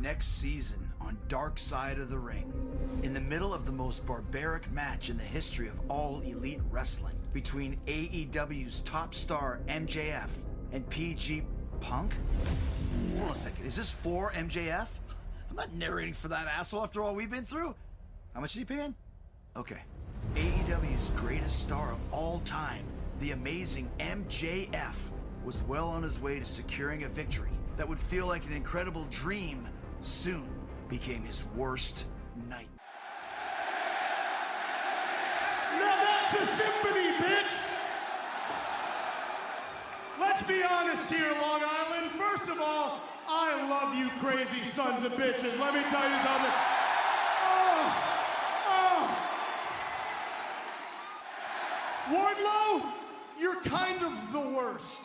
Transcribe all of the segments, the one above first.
next season on Dark Side of the Ring. In the middle of the most barbaric match in the history of all elite wrestling between AEW's top star MJF and PG Punk? Hold on a second, is this for MJF? I'm not narrating for that asshole after all we've been through. How much is he paying? Okay. AEW's greatest star of all time, the amazing MJF, was well on his way to securing a victory that would feel like an incredible dream soon became his worst nightmare. Now that's a symphony, bitch! Let's be honest here, Long Island. First of all, I love you crazy sons of bitches. Let me tell you something. Wardlow, you're kind of the worst.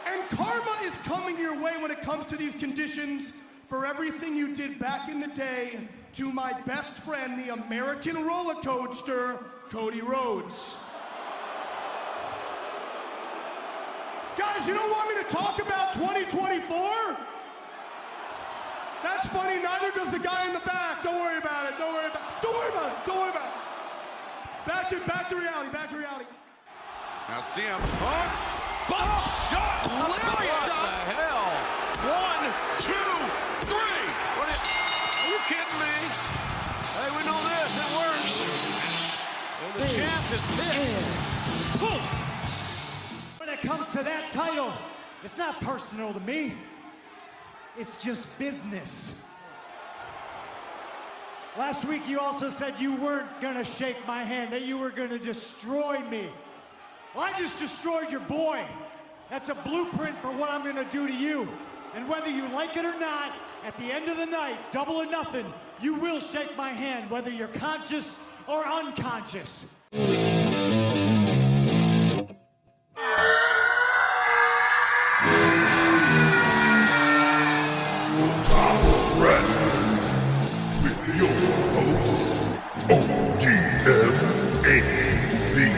And karma is coming your way when it comes to these conditions for everything you did back in the day to my best friend, the American roller coaster, Cody Rhodes. Guys, you don't want me to talk about 2024? That's funny, neither does the guy in the back. Don't worry about it, don't worry about it, don't worry about it, don't worry about it. Back to reality, back to reality. Now CM Punk, bump shot, lariat shot. What the hell? 1, 2, 3. Are you kidding me? Hey, we know this, it works. And the champ is pissed. When it comes to that title, it's not personal to me. It's just business. Last week you also said you weren't gonna shake my hand, that you were gonna destroy me. Well, I just destroyed your boy. That's a blueprint for what I'm gonna do to you. And whether you like it or not, at the end of the night, double or nothing, you will shake my hand, whether you're conscious or unconscious. Your host, N.W.A, the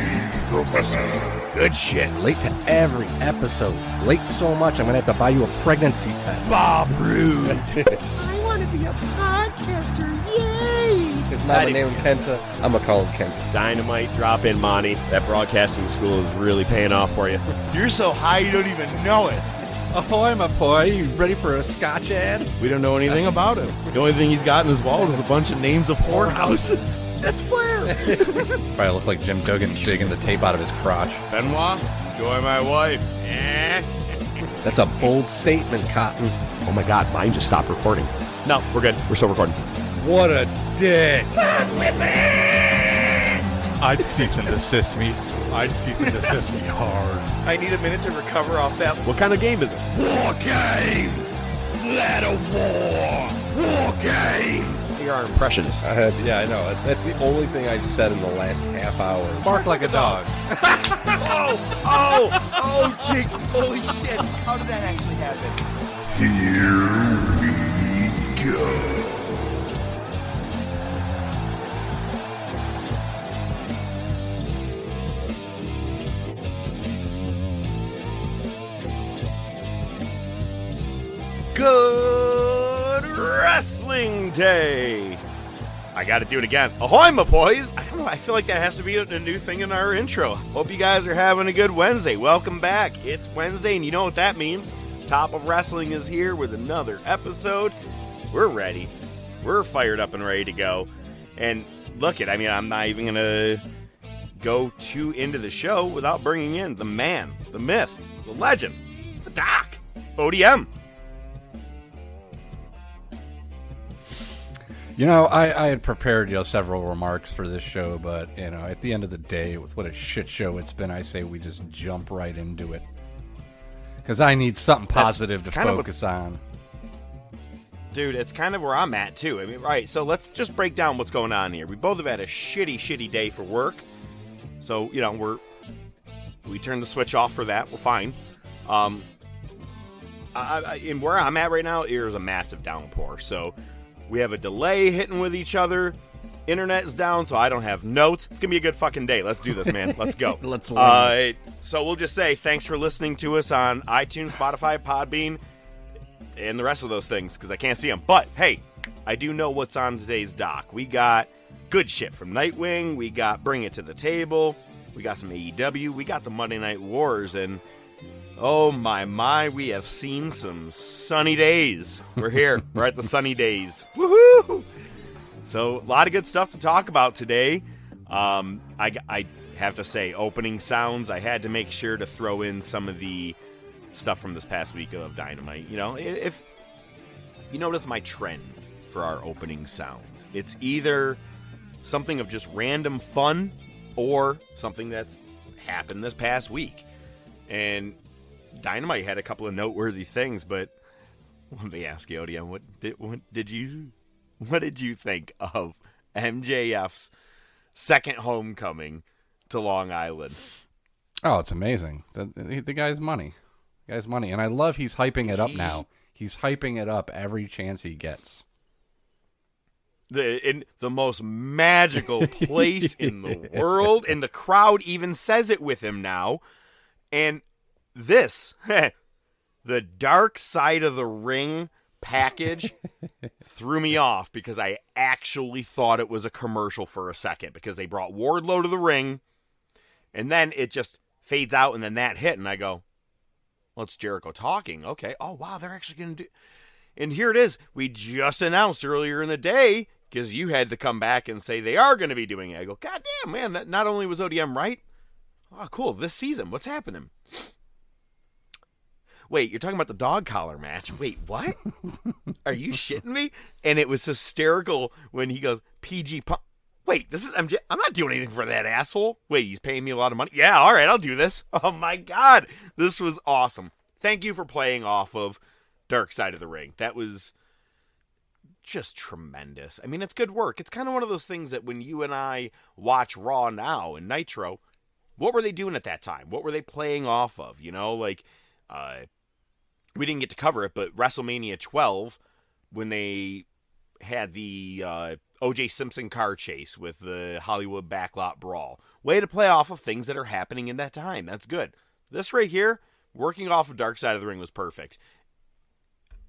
Professor. Good shit. Late to every episode. Late so much, I'm gonna have to buy you a pregnancy test. Bob Rude. I want to be a podcaster. Yay! His mama named Kenta. I'm gonna call him Kenta. Dynamite drop in, Monty. That broadcasting school is really paying off for you. You're so high you don't even know it. Ahoy, my boy. You ready for a Scotch ad? We don't know anything about him. The only thing he's got in his wallet is a bunch of names of whorehouses. That's Flair. Probably look like Jim Duggan digging the tape out of his crotch. Benoit, enjoy my wife. That's a bold statement, Cotton. Oh my God, mine just stopped recording. No, we're good. We're still recording. What a dick. I'd cease and desist me. I'd cease and desist me hard. I need a minute to recover off that. What kind of game is it? War games! Let a war game! You're our impressionist. Yeah, I know. That's the only thing I've said in the last half hour. Bark like a dog. Oh, Jinx, holy shit. How did that actually happen? Here we go. Good wrestling day. I got to do it again. Ahoy, my boys. I don't know. I feel like that has to be a new thing in our intro. Hope you guys are having a good Wednesday. Welcome back. It's Wednesday, and you know what that means. Top of Wrestling is here with another episode. We're ready. We're fired up and ready to go. And look it, I mean, I'm not even going to go too into the show without bringing in the man, the myth, the legend, the doc, ODM. You know, I had prepared, several remarks for this show, but, at the end of the day, with what a shit show it's been, I say we just jump right into it. Because I need something positive to focus on. Dude, it's kind of where I'm at, too. I mean, right, so let's just break down what's going on here. We both have had a shitty day for work. So, we turned the switch off for that. We're fine. And where I'm at right now, there's a massive downpour, so we have a delay hitting with each other. Internet is down, so I don't have notes. It's going to be a good fucking day. Let's do this, man. Let's go. Let's win. So we'll just say thanks for listening to us on iTunes, Spotify, Podbean. and the rest of those things because I can't see them. But, hey, I do know what's on today's doc. We got good shit from Nightwing. We got Bring It to the Table. We got some AEW. We got the Monday Night Wars. And, oh, my, we have seen some sunny days. We're here. We're at the sunny days. Woohoo! So, a lot of good stuff to talk about today. I have to say, opening sounds, I had to make sure to throw in some of the stuff from this past week of Dynamite. You know, if you notice my trend for our opening sounds, it's either something of just random fun or something that's happened this past week. And Dynamite had a couple of noteworthy things, but let me ask you, ODM, what did you think of MJF's second homecoming to Long Island? Oh, it's amazing. The guy's money. The guy's money. And I love he's hyping it up now. He's hyping it up every chance he gets. In the most magical place in the world, and the crowd even says it with him now. And this, the Dark Side of the Ring package threw me off because I actually thought it was a commercial for a second because they brought Wardlow to the ring, and then it just fades out, and then that hit, and I go, well, it's Jericho talking. Okay. Oh, wow, they're actually going to do... And here it is. We just announced earlier in the day, because you had to come back and say they are going to be doing it. I go, God damn, man, not only was ODM right, oh, cool, this season, what's happening? Wait, you're talking about the dog collar match? Wait, what? Are you shitting me? And it was hysterical when he goes, PG Punk. Wait, this is MJ. I'm not doing anything for that asshole. Wait, he's paying me a lot of money? Yeah, all right, I'll do this. Oh, my God. This was awesome. Thank you for playing off of Dark Side of the Ring. That was just tremendous. I mean, it's good work. It's kind of one of those things that when you and I watch Raw now and Nitro, what were they doing at that time? What were they playing off of? You know, like, we didn't get to cover it, but WrestleMania 12, when they had the O.J. Simpson car chase with the Hollywood backlot brawl. Way to play off of things that are happening in that time. That's good. This right here, working off of Dark Side of the Ring was perfect.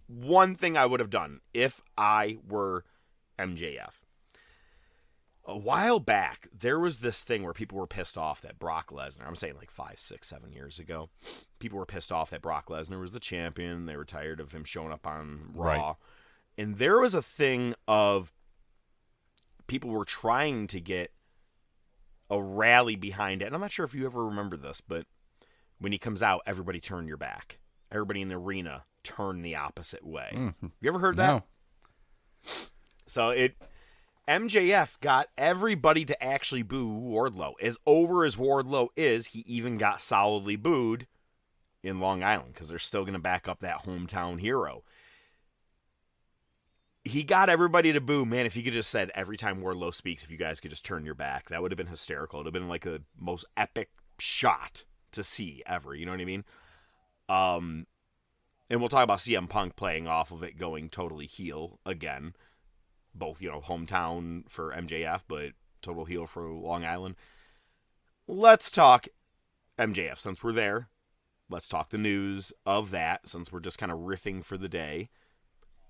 One thing I would have done if I were MJF. A while back, there was this thing where people were pissed off that Brock Lesnar, I'm saying like 5, 6, 7 years ago, people were pissed off that Brock Lesnar was the champion. They were tired of him showing up on Raw. Right. And there was a thing of people were trying to get a rally behind it. And I'm not sure if you ever remember this, but when he comes out, everybody turn your back. Everybody in the arena turn the opposite way. Mm-hmm. You ever heard that? No. So MJF got everybody to actually boo Wardlow. As over as Wardlow is, he even got solidly booed in Long Island because they're still going to back up that hometown hero. He got everybody to boo. Man, if he could just said every time Wardlow speaks, if you guys could just turn your back, that would have been hysterical. It would have been like the most epic shot to see ever. You know what I mean? And we'll talk about CM Punk playing off of it, going totally heel again. Both, you know, hometown for MJF, but total heel for Long Island. Let's talk MJF since we're there. Let's talk the news of that since we're just kind of riffing for the day.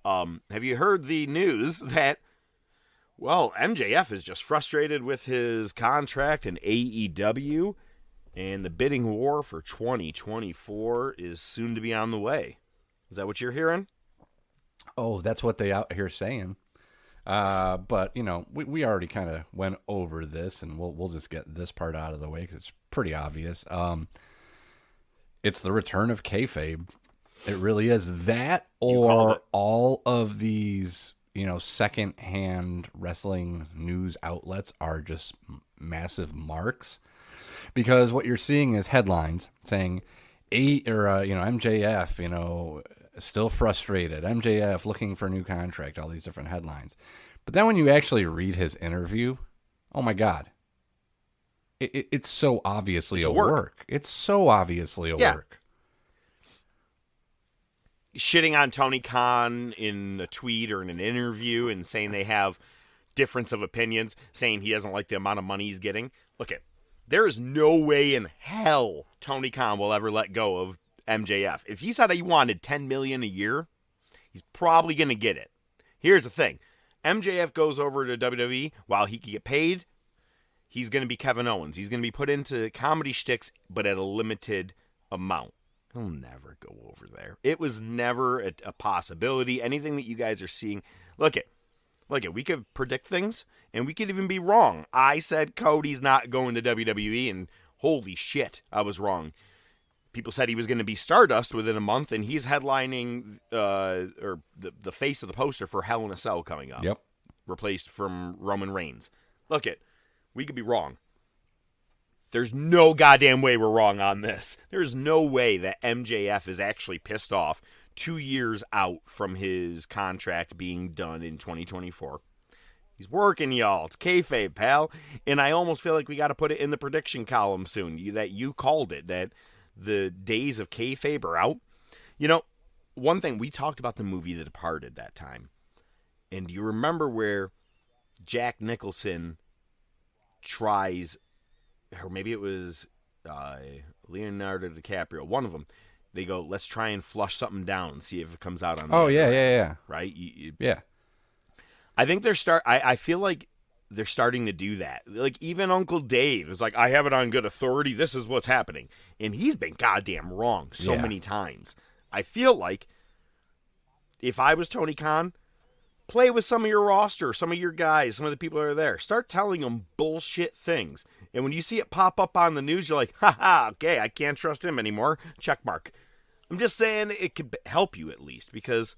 Have you heard the news that, well, MJF is just frustrated with his contract in AEW, and the bidding war for 2024 is soon to be on the way? Is that what you're hearing? Oh, that's what they out here saying. But, you know, we already kind of went over this, and we'll just get this part out of the way because it's pretty obvious. It's the return of kayfabe. It really is that, or all of these, you know, second-hand wrestling news outlets are just massive marks. Because what you're seeing is headlines saying, MJF, you know, still frustrated. MJF looking for a new contract, all these different headlines. But then when you actually read his interview, oh my God. It's so obviously a work. It's so obviously a work. Shitting on Tony Khan in a tweet or in an interview and saying they have difference of opinions, saying he doesn't like the amount of money he's getting. Look, there is no way in hell Tony Khan will ever let go of MJF. If he said he wanted $10 million a year, He's probably going to get it. Here's the thing. MJF goes over to WWE while he can get paid. He's going to be Kevin Owens. He's going to be put into comedy shticks, but at a limited amount. He'll never go over there. It was never a possibility. Anything that you guys are seeing, look at, we could predict things, and we could even be wrong. I said Cody's not going to WWE, and holy shit, I was wrong. People said he was going to be Stardust within a month, and he's headlining or the face of the poster for Hell in a Cell coming up. Yep. Replaced from Roman Reigns. Look it, we could be wrong. There's no goddamn way we're wrong on this. There's no way that MJF is actually pissed off 2 years out from his contract being done in 2024. He's working, y'all. It's kayfabe, pal. And I almost feel like we got to put it in the prediction column soon. That you called it, that the days of kayfabe are out. You know, one thing, we talked about the movie The Departed that time. And do you remember where Jack Nicholson tries, or maybe it was Leonardo DiCaprio, one of them, they go, let's try and flush something down and see if it comes out on the Oh, other yeah, end, yeah. right? Yeah. I think I feel like they're starting to do that. Like, even Uncle Dave is like, I have it on good authority. This is what's happening. And he's been goddamn wrong so many times. I feel like if I was Tony Khan, play with some of your roster, some of your guys, some of the people that are there. Start telling them bullshit things. And when you see it pop up on the news, you're like, haha, okay, I can't trust him anymore. Check mark. I'm just saying it could help you at least, because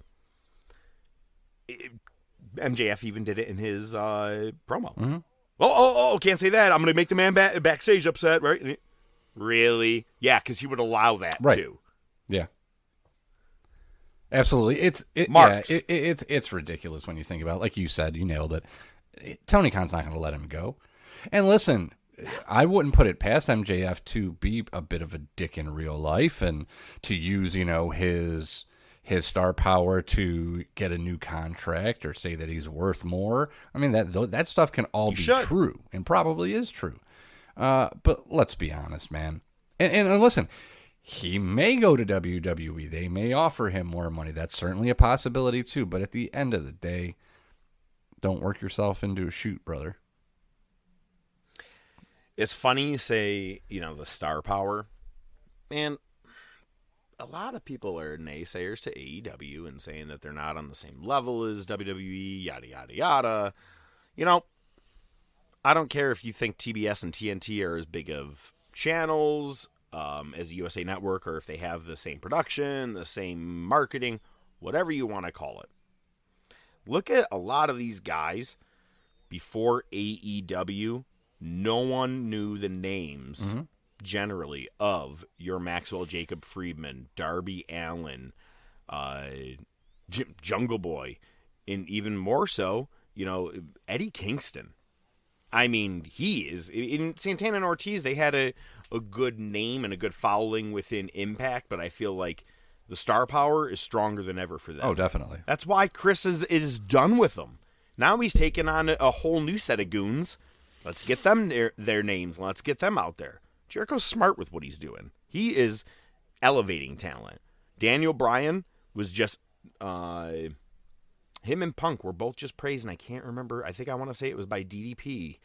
MJF even did it in his promo. Mm-hmm. Oh, can't say that. I'm going to make the man backstage upset, right? Really? Yeah, because he would allow that, too. Yeah. Absolutely. It's ridiculous when you think about it. Like you said, you nailed it. Tony Khan's not going to let him go. And listen, I wouldn't put it past MJF to be a bit of a dick in real life and to use, his star power to get a new contract or say that he's worth more. I mean, that stuff can all be true and probably is true. But let's be honest, man. And listen, he may go to WWE. They may offer him more money. That's certainly a possibility too. But at the end of the day, don't work yourself into a shoot, brother. It's funny you say, the star power. Man, a lot of people are naysayers to AEW and saying that they're not on the same level as WWE, yada, yada, yada. I don't care if you think TBS and TNT are as big of channels as the USA Network, or if they have the same production, the same marketing, whatever you want to call it. Look at a lot of these guys before AEW. No one knew the names, generally, of your Maxwell Jacob Friedman, Darby Allin, Jungle Boy, and even more so, Eddie Kingston. I mean, he is. In Santana and Ortiz, they had a good name and a good following within Impact, but I feel like the star power is stronger than ever for them. Oh, definitely. That's why Chris is done with them. Now he's taken on a whole new set of goons. Let's get them their names. Let's get them out there. Jericho's smart with what he's doing. He is elevating talent. Daniel Bryan was just... him and Punk were both just praised, and I can't remember. I think I want to say it was by DDP,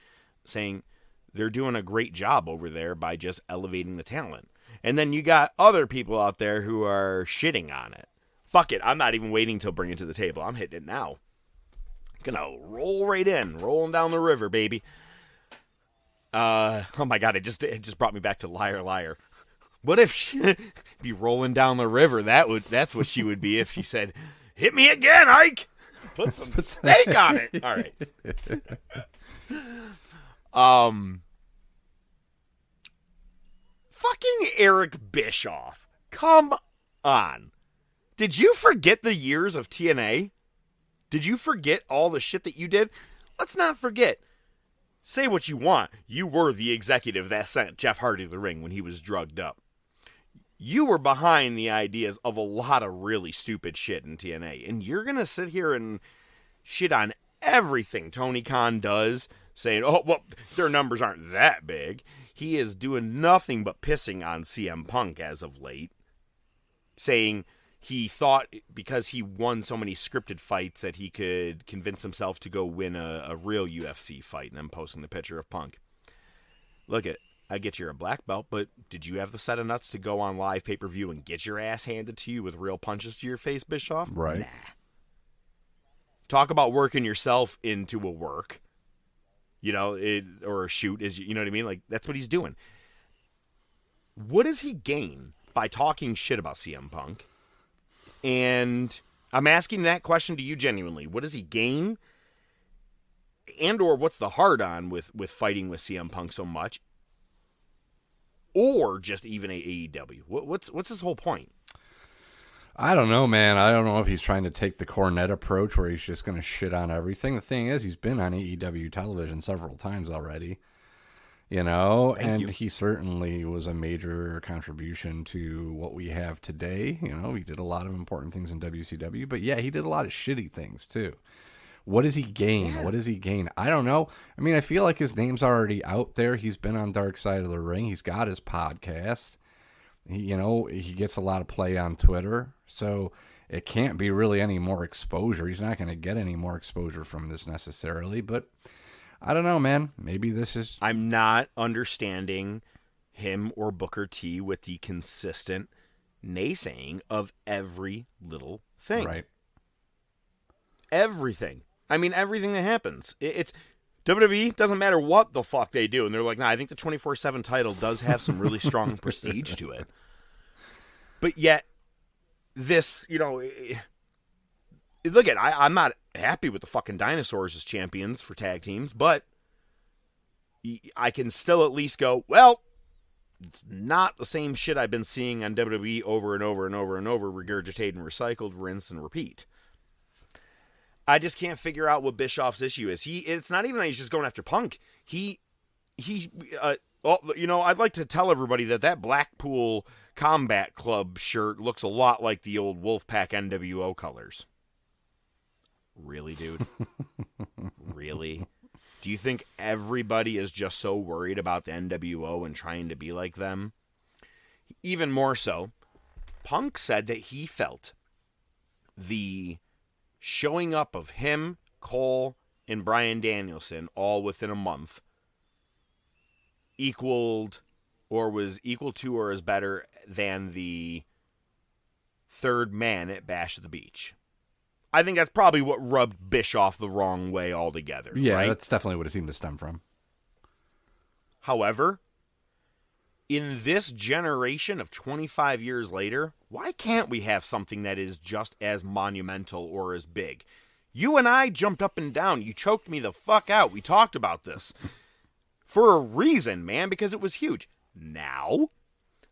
saying they're doing a great job over there by just elevating the talent. And then you got other people out there who are shitting on it. Fuck it. I'm not even waiting till Bring It to the Table. I'm hitting it now. Gonna roll right in. Rolling down the river, baby. Oh my God, it just brought me back to Liar Liar. What if she be rolling down the river? That's what she would be if she said, "Hit me again, Ike." Put some steak on it. All right. Fucking Eric Bischoff. Come on. Did you forget the years of TNA? Did you forget all the shit that you did? Let's not forget. Say what you want. You were the executive that sent Jeff Hardy to the ring when he was drugged up. You were behind the ideas of a lot of really stupid shit in TNA. And you're going to sit here and shit on everything Tony Khan does, saying, oh, well, their numbers aren't that big. He is doing nothing but pissing on CM Punk as of late, saying he thought because he won so many scripted fights that he could convince himself to go win a real UFC fight, and then posting the picture of Punk. Look I get you're a black belt, but did you have the set of nuts to go on live pay-per-view and get your ass handed to you with real punches to your face, Bischoff? Right. Nah. Talk about working yourself into a work, or a shoot, you know what I mean? Like, that's what he's doing. What does he gain by talking shit about CM Punk? And I'm asking that question to you genuinely. What does he gain? And or what's the hard on with fighting with CM Punk so much? Or just even AEW? What's his whole point? I don't know, man. I don't know if he's trying to take the Cornette approach where he's just going to shit on everything. The thing is, he's been on AEW television several times already. He certainly was a major contribution to what we have today. He did a lot of important things in WCW, but yeah, he did a lot of shitty things too. What does he gain? Yeah. What does he gain? I don't know. I mean, I feel like his name's already out there. He's been on Dark Side of the Ring. He's got his podcast. He gets a lot of play on Twitter, so it can't be really any more exposure. He's not going to get any more exposure from this necessarily, but I don't know, man. Maybe this is... I'm not understanding him or Booker T with the consistent naysaying of every little thing. Right. Everything. I mean, everything that happens. It's WWE, doesn't matter what the fuck they do. And they're like, nah, I think the 24/7 title does have some really strong prestige to it. But yet, this, look at, I'm not happy with the fucking Dinosaurs as champions for tag teams, but I can still at least go, well, it's not the same shit I've been seeing on WWE over and over and over and over, regurgitated and recycled, rinse and repeat. I just can't figure out what Bischoff's issue is. It's not even that he's just going after Punk. I'd like to tell everybody that Blackpool Combat Club shirt looks a lot like the old Wolfpack N.W.A. colors. Really, dude? Really? Do you think everybody is just so worried about the N.W.A. and trying to be like them? Even more so, Punk said that he felt the showing up of him, Cole, and Bryan Danielson all within a month equaled or was equal to or is better than the third man at Bash at the Beach. I think that's probably what rubbed Bischoff the wrong way altogether. Yeah, right? That's definitely what it seemed to stem from. However, in this generation of 25 years later, why can't we have something that is just as monumental or as big? You and I jumped up and down. You choked me the fuck out. We talked about this. For a reason, man, because it was huge. Now,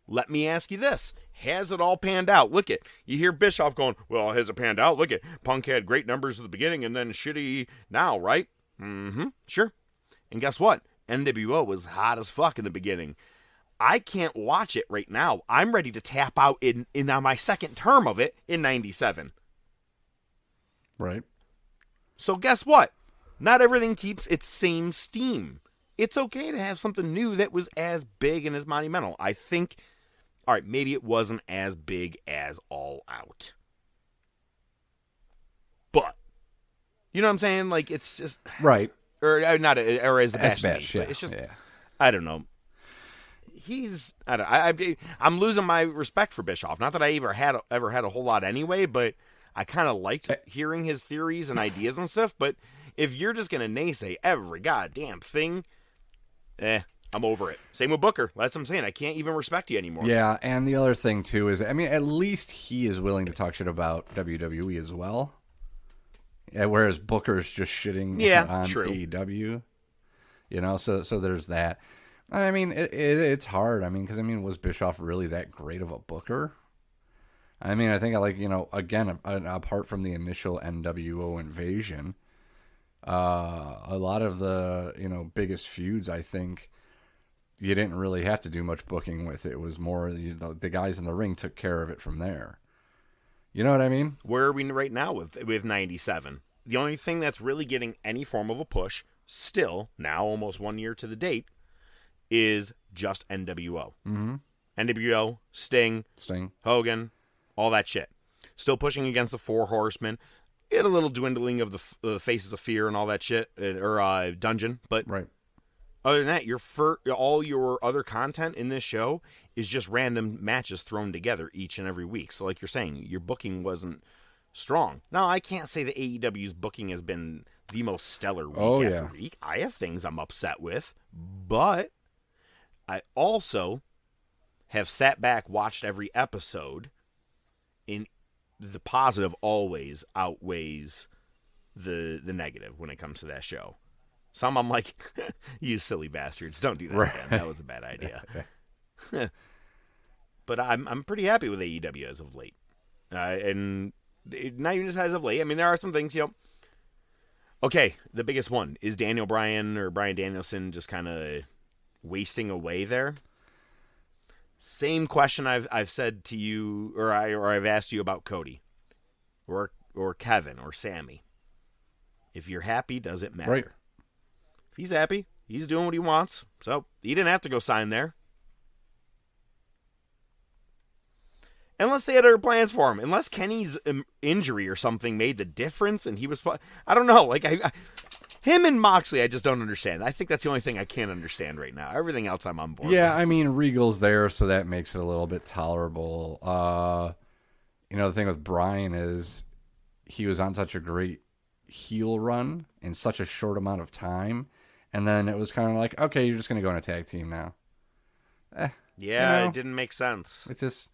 let me ask you this. Has it all panned out? Look it. You hear Bischoff going, well, has it panned out? Look it. Punk had great numbers at the beginning and then shitty now, right? Mm-hmm. Sure. And guess what? N.W.A. was hot as fuck in the beginning. I can't watch it right now. I'm ready to tap out in my second term of it in 97. Right. So guess what? Not everything keeps its same steam. It's okay to have something new that was as big and as monumental. I think, all right, maybe it wasn't as big as All Out. But, you know what I'm saying? Like, it's just... Right. Or not, or as the best. Yeah. It's just, yeah. I don't know. I'm losing my respect for Bischoff. Not that I ever had a whole lot anyway, but I kind of liked hearing his theories and ideas and stuff. But if you're just gonna naysay every goddamn thing, I'm over it. Same with Booker. That's what I'm saying. I can't even respect you anymore. Yeah, and the other thing too is, I mean, at least he is willing to talk shit about WWE as well. Yeah, whereas Booker's just shitting on AEW. So there's that. I mean, it's hard. I mean, because, was Bischoff really that great of a booker? I mean, I think, again, apart from the initial N.W.A. invasion, a lot of the, biggest feuds, I think, you didn't really have to do much booking with. It was more, the guys in the ring took care of it from there. You know what I mean? Where are we right now with 97? The only thing that's really getting any form of a push, still, now almost 1 year to the date, is just N.W.A. Mm-hmm. N.W.A., Sting, Hogan, all that shit. Still pushing against the Four Horsemen. Get a little dwindling of the Faces of Fear and all that shit, or Dungeon. But Right. other than that, all your other content in this show is just random matches thrown together each and every week. So like you're saying, your booking wasn't strong. Now, I can't say that AEW's booking has been the most stellar week after week. I have things I'm upset with, but I also have sat back, watched every episode, and the positive always outweighs the negative when it comes to that show. Some I'm like, you silly bastards, don't do that again. That was a bad idea. But I'm pretty happy with AEW as of late. And not even just as of late. I mean, there are some things, Okay, the biggest one. Is Daniel Bryan or Bryan Danielson just kind of wasting away there? Same question I've said to you, or I've asked you about Cody, or Kevin, or Sammy. If you're happy, does it matter? Right. If he's happy, he's doing what he wants. So he didn't have to go sign there. Unless they had other plans for him. Unless Kenny's injury or something made the difference and he was... I don't know. Like, him and Moxley, I just don't understand. I think that's the only thing I can't understand right now. Everything else I'm on board with. I mean, Regal's there, so that makes it a little bit tolerable. The thing with Bryan is he was on such a great heel run in such a short amount of time, and then it was kind of like, okay, you're just going to go in a tag team now. It didn't make sense. It just...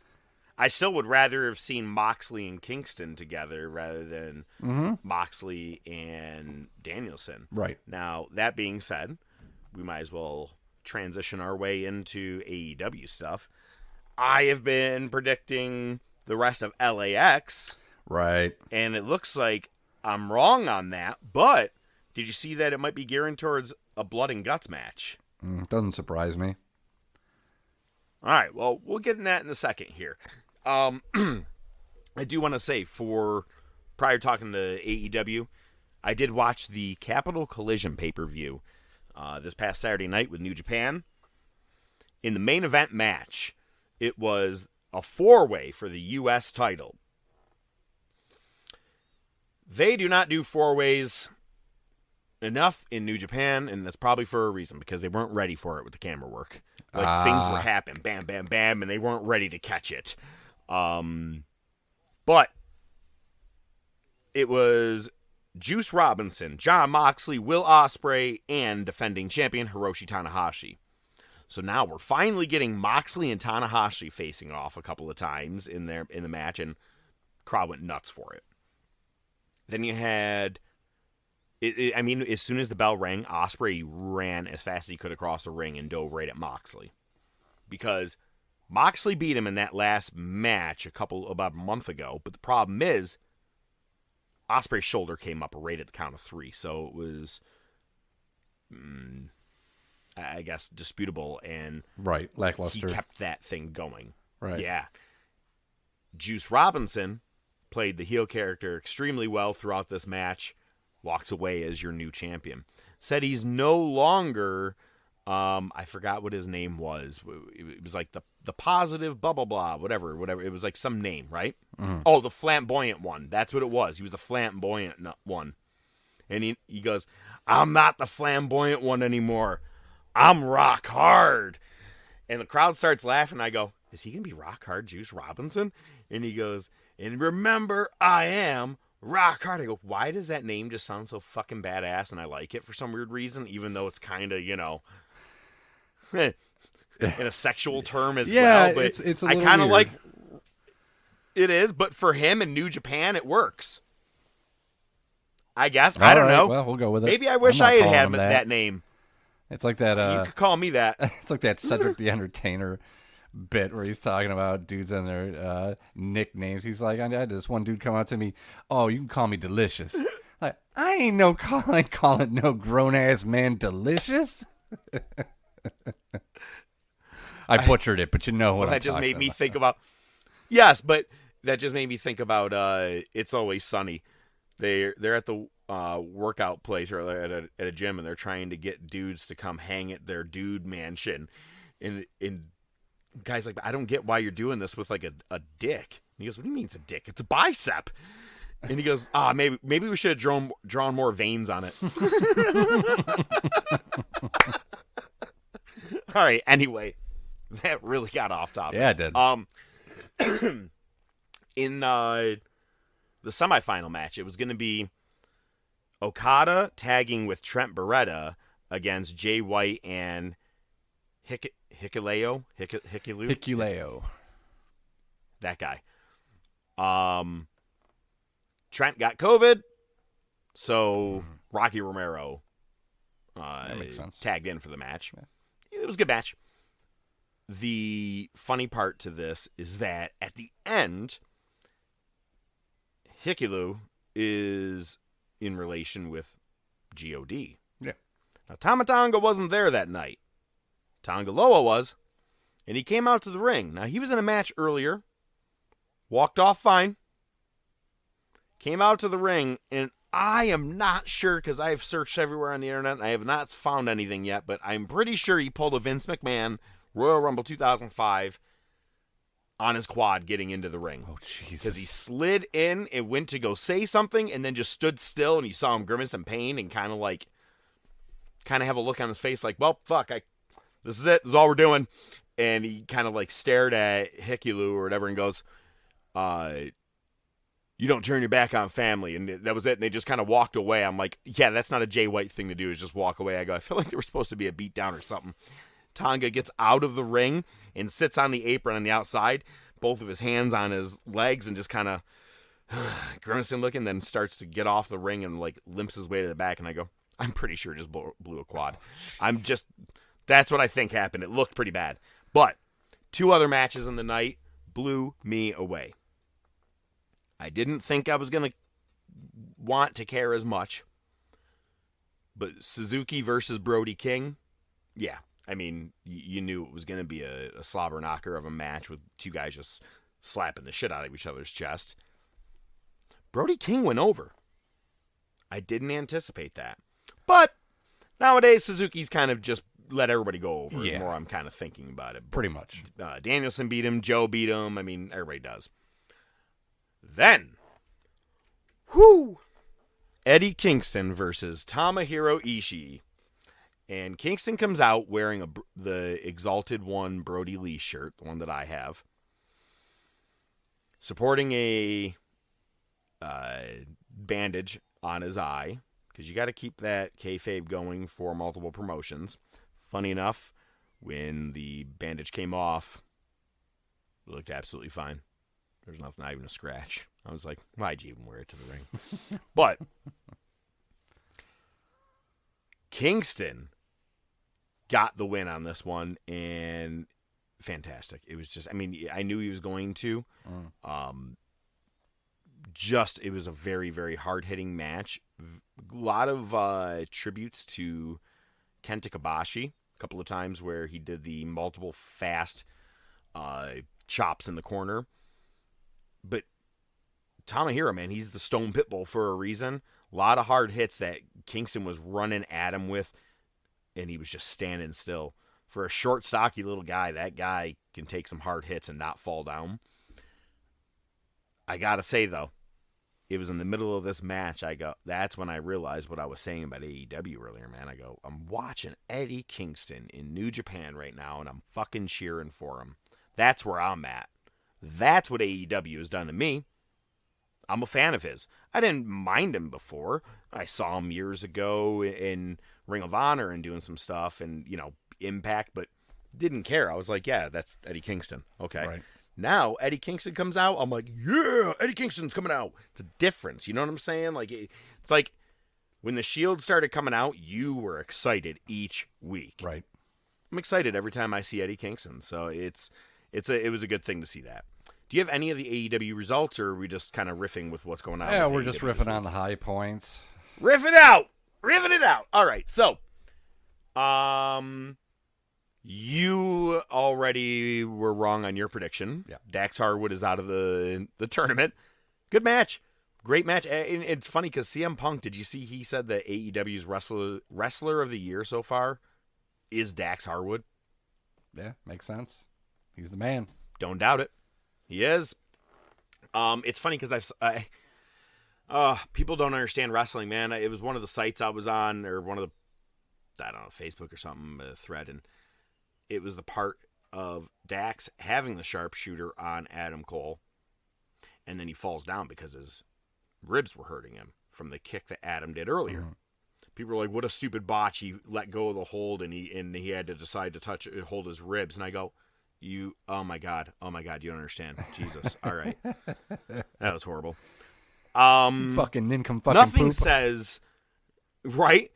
I still would rather have seen Moxley and Kingston together rather than Moxley and Danielson. Right. Now, that being said, we might as well transition our way into AEW stuff. I have been predicting the rest of LAX. Right. And it looks like I'm wrong on that, but did you see that it might be gearing towards a blood and guts match? Doesn't surprise me. All right, well, we'll get in that in a second here. I do want to say, prior talking to AEW, I did watch the Capital Collision pay-per-view this past Saturday night with New Japan. In the main event match, it was a 4-way for the U.S. title. They do not do 4-ways enough in New Japan, and that's probably for a reason, because they weren't ready for it with the camera work. Like, things were happening, bam, bam, bam, and they weren't ready to catch it. But it was Juice Robinson, Jon Moxley, Will Ospreay, and defending champion Hiroshi Tanahashi. So now we're finally getting Moxley and Tanahashi facing off a couple of times in the match, and crowd went nuts for it. Then you had, as soon as the bell rang, Ospreay ran as fast as he could across the ring and dove right at Moxley. Because Moxley beat him in that last match about a month ago, but the problem is Ospreay's shoulder came up right at the count of 3, so it was, I guess, disputable, and right, lackluster. He kept that thing going. Right. Yeah. Juice Robinson played the heel character extremely well throughout this match, walks away as your new champion. Said he's no longer... I forgot what his name was. It was like the positive blah, blah, blah, whatever. It was like some name, right? Mm-hmm. Oh, the flamboyant one. That's what it was. He was the flamboyant one. And he goes, I'm not the flamboyant one anymore. I'm rock hard. And the crowd starts laughing. I go, is he going to be rock hard Juice Robinson? And he goes, and remember, I am rock hard. I go, why does that name just sound so fucking badass? And I like it for some weird reason, even though it's kind of, in a sexual term as well, but it's I kind of like it is, but for him in New Japan it works, I guess. I don't know. Well, we'll go with it. Maybe I wish I had that name. It's like that you could call me that. It's like that Cedric the Entertainer bit where he's talking about dudes and their nicknames. He's like, I had this one dude come out to me, oh, you can call me Delicious. Like, I ain't calling no grown ass man Delicious. I butchered it, but you know what I'm that just made about. me think about. Yes, but that just made me think about It's Always Sunny. They're at the workout place or at a gym, and they're trying to get dudes to come hang at their dude mansion. And guys like, I don't get why you're doing this with like a dick. he goes, what do you mean it's a dick? It's a bicep. And he goes, maybe we should have drawn more veins on it. All right, anyway, that really got off topic. Yeah, it did. In the semifinal match, it was going to be Okada tagging with Trent Beretta against Jay White and Hikuleo. That guy. Trent got COVID, so Rocky Romero that makes sense. tagged in for the match. Yeah. It was a good match. The funny part to this is that at the end, Hikuleo is in relation with G.O.D. Yeah. Now, Tama Tonga wasn't there that night. Tonga Loa was, and he came out to the ring. Now, he was in a match earlier, walked off fine, came out to the ring, and I am not sure, because I have searched everywhere on the internet, and I have not found anything yet, but I'm pretty sure he pulled a Vince McMahon Royal Rumble 2005 on his quad getting into the ring. Oh, Jesus. Because he slid in and went to go say something, and then just stood still, and you saw him grimace in pain and kind of have a look on his face like, well, fuck, this is it. This is all we're doing. And he kind of like stared at Hikuleo or whatever and goes, you don't turn your back on family. And that was it. And they just kind of walked away. I'm like, yeah, that's not a Jay White thing to do, is just walk away. I go, I feel like there was supposed to be a beatdown or something. Tonga gets out of the ring and sits on the apron on the outside, both of his hands on his legs, and just kind of grimacing looking, then starts to get off the ring and like limps his way to the back. And I go, I'm pretty sure just blew a quad. That's what I think happened. It looked pretty bad. But 2 other matches in the night blew me away. I didn't think I was going to want to care as much. But Suzuki versus Brody King, yeah. I mean, you knew it was going to be a slobber knocker of a match with 2 guys just slapping the shit out of each other's chest. Brody King went over. I didn't anticipate that. But nowadays, Suzuki's kind of just let everybody go over. Yeah. The more I'm kind of thinking about it. Pretty much. Danielson beat him. Joe beat him. I mean, everybody does. Then, Eddie Kingston versus Tomahiro Ishii. And Kingston comes out wearing the Exalted One Brody Lee shirt, the one that I have, supporting a bandage on his eye, because you got to keep that kayfabe going for multiple promotions. Funny enough, when the bandage came off, it looked absolutely fine. There's not even a scratch. I was like, why'd you even wear it to the ring? But Kingston got the win on this one, and fantastic. It was just, I mean, I knew he was going to. It was a very, very hard-hitting match. A lot of tributes to Kenta Kobashi. A couple of times where he did the multiple fast chops in the corner. But Tomahiro, man, he's the Stone Pitbull for a reason. A lot of hard hits that Kingston was running at him with, and he was just standing still. For a short, stocky little guy, that guy can take some hard hits and not fall down. I gotta say, though, it was in the middle of this match, that's when I realized what I was saying about AEW earlier, man. I go, I'm watching Eddie Kingston in New Japan right now, and I'm fucking cheering for him. That's where I'm at. That's what AEW has done to me. I'm a fan of his. I didn't mind him before. I saw him years ago in Ring of Honor and doing some stuff and, Impact, but didn't care. I was like, yeah, that's Eddie Kingston. Okay. Right. Now, Eddie Kingston comes out. I'm like, yeah, Eddie Kingston's coming out. It's a difference. You know what I'm saying? Like, it's like when the Shield started coming out, you were excited each week. Right. I'm excited every time I see Eddie Kingston. So it was a good thing to see that. Do you have any of the AEW results, or are we just kind of riffing with what's going on? Yeah, with we're AEW just riffing on the high points. Riffing it out. All right, so, you already were wrong on your prediction. Yeah. Dax Harwood is out of the tournament. Good match. Great match. And it's funny because CM Punk, did you see he said that AEW's wrestler of the year so far is Dax Harwood? Yeah, makes sense. He's the man. Don't doubt it. He is. It's funny because people don't understand wrestling, man. It was one of the sites I was on, or one of the, I don't know, Facebook or something, a thread, and it was the part of Dax having the sharpshooter on Adam Cole, and then he falls down because his ribs were hurting him from the kick that Adam did earlier. Mm-hmm. People were like, what a stupid botch. He let go of the hold, and he had to decide to hold his ribs. And I go, oh my God, you don't understand. Jesus, all right. That was horrible. Fucking nincom fucking nothing poop. says, right?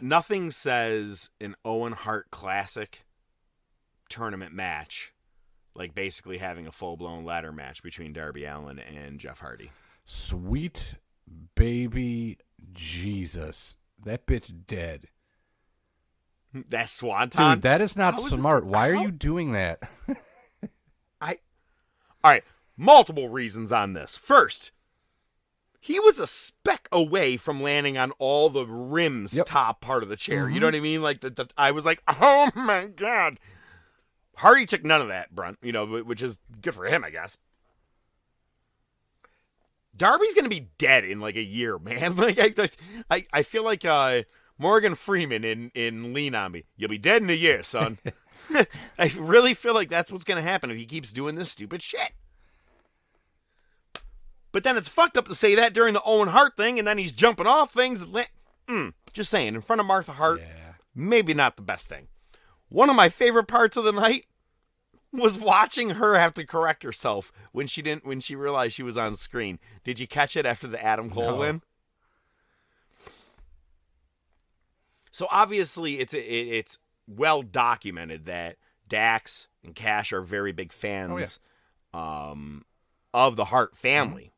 Nothing says an Owen Hart Classic tournament match like basically having a full-blown ladder match between Darby Allin and Jeff Hardy. Sweet baby Jesus. That bitch dead. That's Swanton. Dude, that is not smart. Why are you doing that? All right, multiple reasons on this. First, he was a speck away from landing on all the rims top part of the chair. Mm-hmm. You know what I mean? Like I was like, oh my God. Hardy took none of that, Brunt, which is good for him, I guess. Darby's going to be dead in like a year, man. Like I feel like Morgan Freeman in Lean On Me. You'll be dead in a year, son. I really feel like that's what's going to happen if he keeps doing this stupid shit. But then it's fucked up to say that during the Owen Hart thing, and then he's jumping off things. Just saying, in front of Martha Hart, maybe not the best thing. One of my favorite parts of the night was watching her have to correct herself when she realized she was on screen. Did you catch it after the Adam Cole win? So obviously it's well documented that Dax and Cash are very big fans of the Hart family.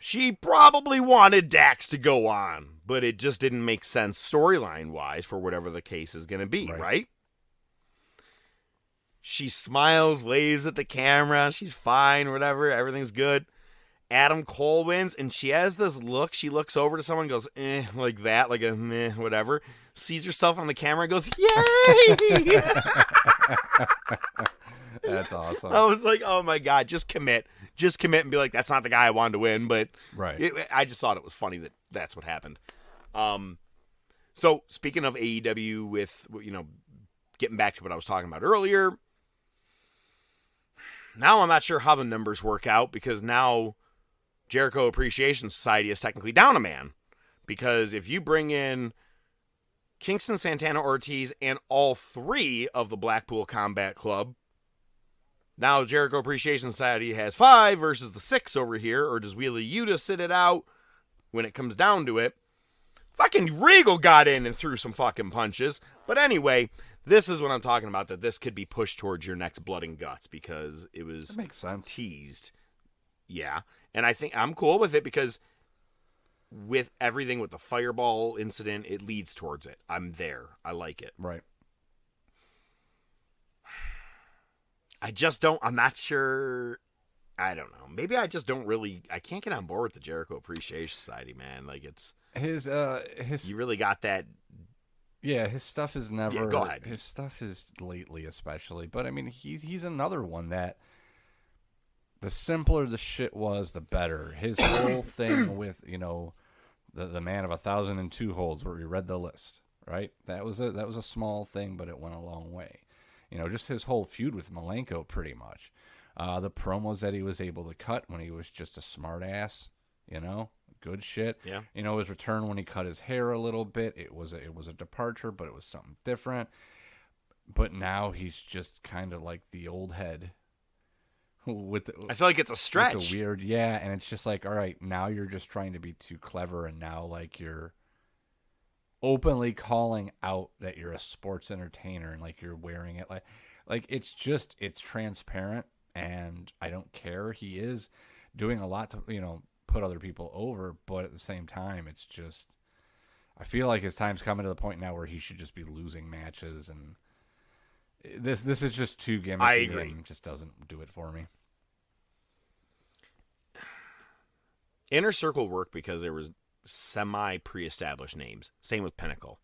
She probably wanted Dax to go on, but it just didn't make sense storyline-wise for whatever the case is going to be, right? She smiles, waves at the camera. She's fine, whatever. Everything's good. Adam Cole wins, and she has this look. She looks over to someone and goes, like that, like a meh, whatever. Sees herself on the camera and goes, yay! That's awesome. I was like, oh my God, just commit. Just commit and be like, that's not the guy I wanted to win. But I just thought it was funny that that's what happened. So speaking of AEW with, getting back to what I was talking about earlier, now I'm not sure how the numbers work out because now Jericho Appreciation Society is technically down a man. Because if you bring in Kingston, Santana, Ortiz, and all three of the Blackpool Combat Club, now Jericho Appreciation Society has 5 versus the 6 over here, or does Wheeler Yuta sit it out when it comes down to it? Fucking Regal got in and threw some fucking punches. But anyway, this is what I'm talking about, that this could be pushed towards your next Blood and Guts because it was that makes sense. Teased. Yeah, and I think I'm cool with it because with everything with the Fireball incident, it leads towards it. I'm there. I like it. Right. I'm not sure. I don't know. Maybe I just don't really, I can't get on board with the Jericho Appreciation Society, man. Like it's his you really got that. Yeah, his stuff is never. Yeah, go ahead. His stuff is lately, especially. But I mean, he's another one that the simpler the shit was, the better. His whole thing with the man of 1,002 holds, where we read the list, right? That was a small thing, but it went a long way. Just his whole feud with Malenko, pretty much. The promos that he was able to cut when he was just a smart ass, good shit. Yeah. His return when he cut his hair a little bit, it was a departure, but it was something different. But now he's just kind of like the old head. I feel like it's a stretch. With the weird, yeah, and it's just like, all right, now you're just trying to be too clever, and now like you're openly calling out that you're a sports entertainer and like you're wearing it like it's transparent, and I don't care. He is doing a lot to put other people over, but at the same time it's just, I feel like his time's coming to the point now where he should just be losing matches, and this is just too gimmicky. I agree. And just doesn't do it for me. Inner Circle worked because there was semi pre-established names. Same with Pinnacle.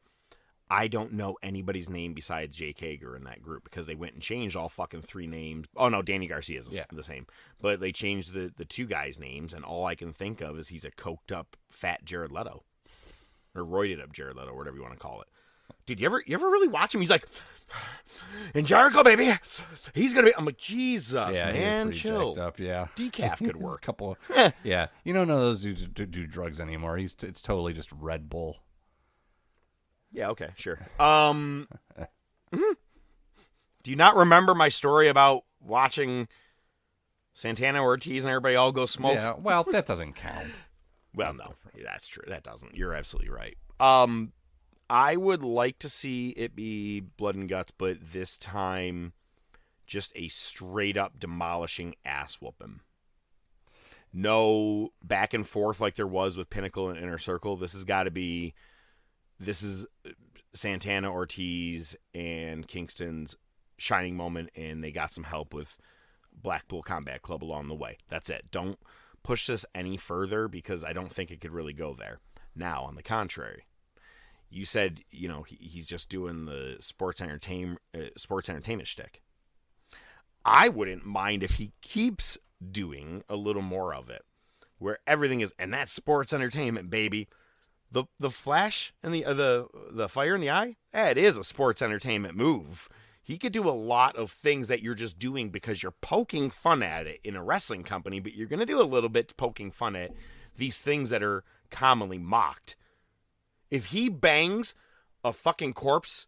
I don't know anybody's name besides Jake Hager in that group because they went and changed all fucking 3 names. Oh, no, Danny Garcia is the same. But they changed the 2 guys' names, and all I can think of is he's a coked-up, fat Jared Leto. Or roided-up Jared Leto, whatever you want to call it. Dude, you ever really watch him? He's like, and Jericho, baby, he's going to be... I'm like, Jesus, man, chill. Up, yeah. Decaf could work. Yeah. You don't know those dudes do drugs anymore. It's totally just Red Bull. Yeah, okay, sure. Do you not remember my story about watching Santana Ortiz and everybody all go smoke? Yeah, well, that doesn't count. Well, no, that's true. That doesn't. You're absolutely right. I would like to see it be blood and guts, but this time just a straight-up demolishing ass whooping. No back and forth like there was with Pinnacle and Inner Circle. This is Santana Ortiz and Kingston's shining moment, and they got some help with Blackpool Combat Club along the way. That's it. Don't push this any further because I don't think it could really go there. Now, on the contrary, you said, he's just doing the sports entertainment shtick. I wouldn't mind if he keeps doing a little more of it, where everything is, and that's sports entertainment, baby. The flash and the fire in the eye, it is a sports entertainment move. He could do a lot of things that you're just doing because you're poking fun at it in a wrestling company, but you're going to do a little bit poking fun at these things that are commonly mocked. If he bangs a fucking corpse,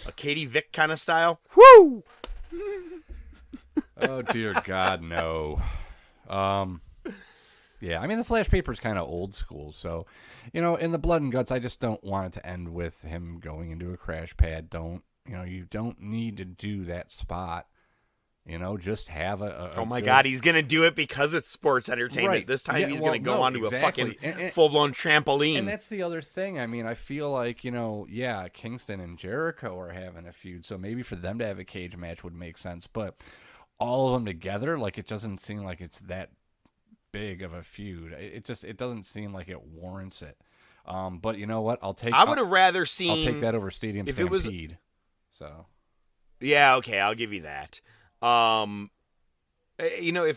a Katie Vick kind of style, whoo! Oh, dear God, no. Yeah, I mean, the Flash paper's kind of old school, so, in the blood and guts, I just don't want it to end with him going into a crash pad. You don't need to do that spot. Just have a oh my God, he's going to do it because it's sports entertainment. Right. This time he's going to go onto a fucking full-blown trampoline. And that's the other thing. I mean, I feel like, Kingston and Jericho are having a feud, so maybe for them to have a cage match would make sense. But all of them together, it doesn't seem like it's that big of a feud. It doesn't seem like it warrants it. But you know what? I would have rather seen... I'll take that over Stadium Stampede. So... Yeah, okay, I'll give you that. If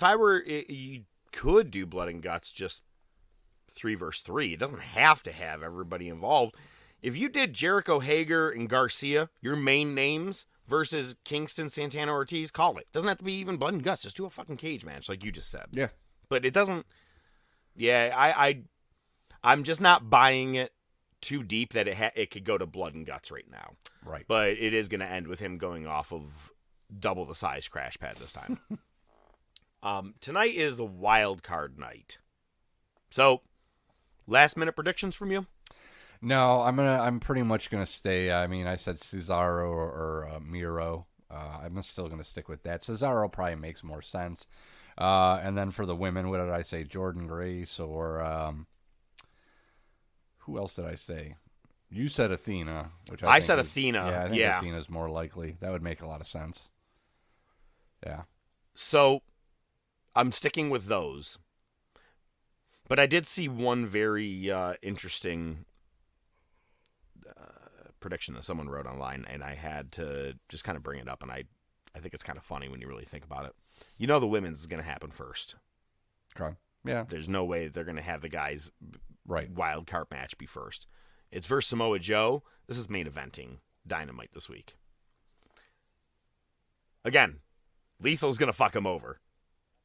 I were, you could do blood and guts just 3 versus 3. It doesn't have to have everybody involved. If you did Jericho, Hager, and Garcia, your main names, versus Kingston, Santana, Ortiz, call it. Doesn't have to be even blood and guts. Just do a fucking cage match like you just said. Yeah. But it doesn't, I'm just not buying it too deep that it could go to blood and guts right now. Right. But it is going to end with him going off of double the size crash pad this time. Tonight is the wild card night. So, last minute predictions from you? No, I'm pretty much gonna stay. I mean, I said Cesaro or Miro. I'm still gonna stick with that. Cesaro probably makes more sense. And then for the women, what did I say? Jordan Grace or who else did I say? You said Athena, which I said is, Athena. Yeah, I think Athena's more likely. That would make a lot of sense. Yeah. So, I'm sticking with those. But I did see one very interesting prediction that someone wrote online, and I had to just kind of bring it up, and I think it's kind of funny when you really think about it. The women's is going to happen first. Okay. Yeah. There's no way they're going to have the guys' right wild card match be first. It's versus Samoa Joe. This is main eventing Dynamite this week. Again, Lethal's going to fuck him over.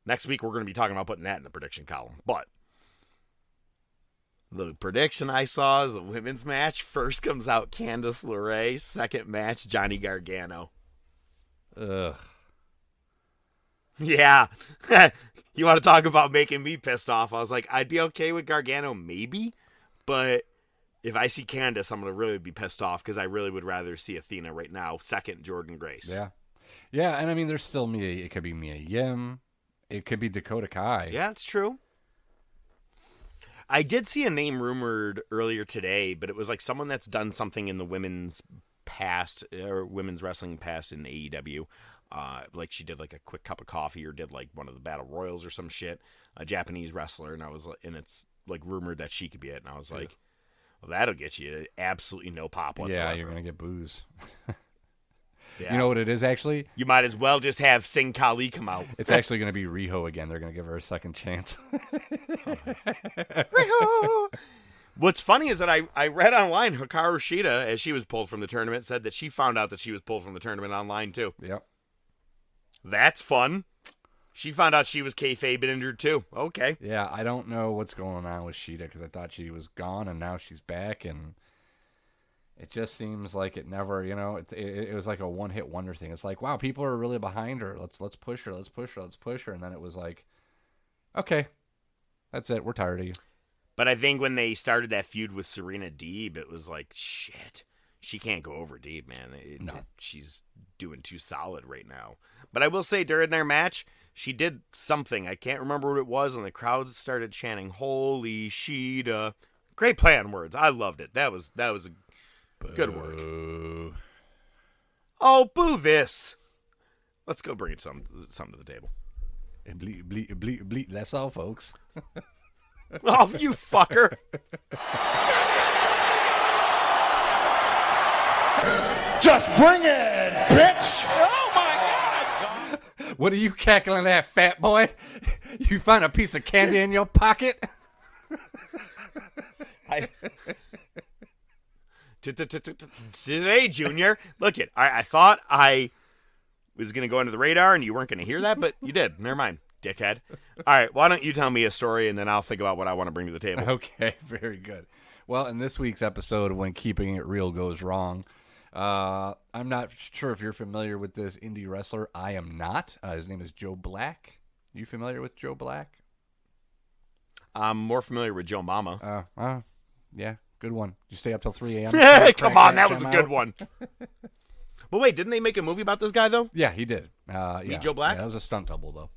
Next week, we're going to be talking about putting that in the prediction column. But the prediction I saw is the women's match. First comes out Candice LeRae. Second match, Johnny Gargano. Ugh. Yeah. You want to talk about making me pissed off? I was like, I'd be okay with Gargano maybe, but if I see Candice, I'm going to really be pissed off because I really would rather see Athena right now. Second, Jordan Grace. Yeah. Yeah, and I mean, there's still it could be Mia Yim. It could be Dakota Kai. Yeah, it's true. I did see a name rumored earlier today, but it was like someone that's done something in the women's past, or women's wrestling past in AEW. Like she did like a quick cup of coffee or did like one of the battle royals or some shit. A Japanese wrestler, and it's like rumored that she could be it. And I was like, Well, that'll get you absolutely no pop whatsoever. Yeah, you're going to get booze. Yeah. You know what it is, actually? You might as well just have Sing Kali come out. It's actually going to be Riho again. They're going to give her a second chance. Riho! What's funny is that I read online Hikaru Shida, as she was pulled from the tournament, said that she found out that she was pulled from the tournament online, too. Yep. That's fun. She found out she was kayfabe injured, too. Okay. Yeah, I don't know what's going on with Shida because I thought she was gone, and now she's back, and it just seems like it never, it was like a one-hit wonder thing. It's like, wow, people are really behind her. Let's push her, let's push her, let's push her. And then it was like, okay, that's it. We're tired of you. But I think when they started that feud with Serena Deeb, it was like, shit, she can't go over Deeb, man. No. She's doing too solid right now. But I will say during their match, she did something. I can't remember what it was, and the crowd started chanting, "Holy Shida." Great play on words. I loved it. That was a good work. Oh, boo this. Let's go bring some to the table. And bleep. That's all, folks. Oh, you fucker. Just bring it, bitch! Oh, my God. What are you cackling at, fat boy? You find a piece of candy in your pocket? Today, Junior. Look it. I thought I was going to go under the radar and you weren't going to hear that, but you did. Never mind, dickhead. All right, why don't you tell me a story and then I'll think about what I want to bring to the table. Okay, very good. Well, in this week's episode, when keeping it real goes wrong, I'm not sure if you're familiar with this indie wrestler. I am not. His name is Joe Black. You familiar with Joe Black? I'm more familiar with Joe Mama. Yeah, good one. You stay up till 3 a.m.? Come on, that was a good one. But wait, didn't they make a movie about this guy, though? Yeah, he did. Meet Joe Black? Yeah, that was a stunt double, though.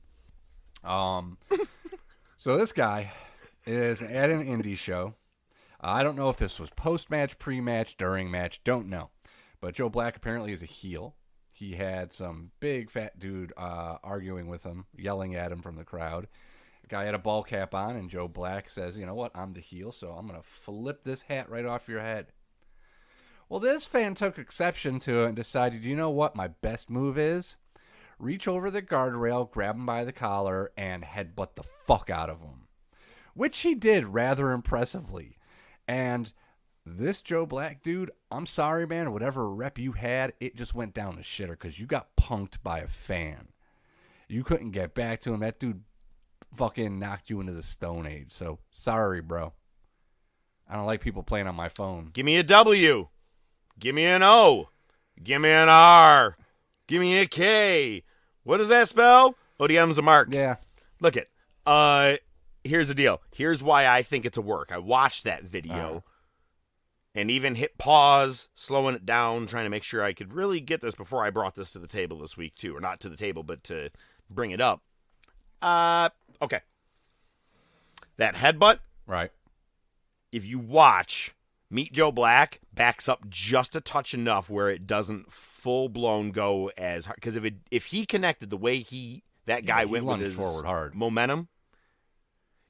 So this guy is at an indie show. I don't know if this was post-match, pre-match, during match. Don't know. But Joe Black apparently is a heel. He had some big fat dude arguing with him, yelling at him from the crowd. The guy had a ball cap on, and Joe Black says, you know what, I'm the heel, so I'm going to flip this hat right off your head. Well, this fan took exception to it and decided, you know what my best move is? Reach over the guardrail, grab him by the collar, and headbutt the fuck out of him. Which he did rather impressively. And this Joe Black dude, I'm sorry, man, whatever rep you had, it just went down the shitter because you got punked by a fan. You couldn't get back to him. That dude fucking knocked you into the Stone Age. So, sorry, bro. I don't like people playing on my phone. Give me a W. Give me an O. Give me an R. Give me a K. What does that spell? ODM's a mark. Yeah. Look it. Here's the deal. Here's why I think it's a work. I watched that video and even hit pause, slowing it down, trying to make sure I could really get this before I brought this to the table this week, too. Or not to the table, but to bring it up. Okay. That headbutt. Right. If you watch, Meet Joe Black backs up just a touch enough where it doesn't full-blown go as hard. Because if he connected the way that guy went with his forward hard momentum,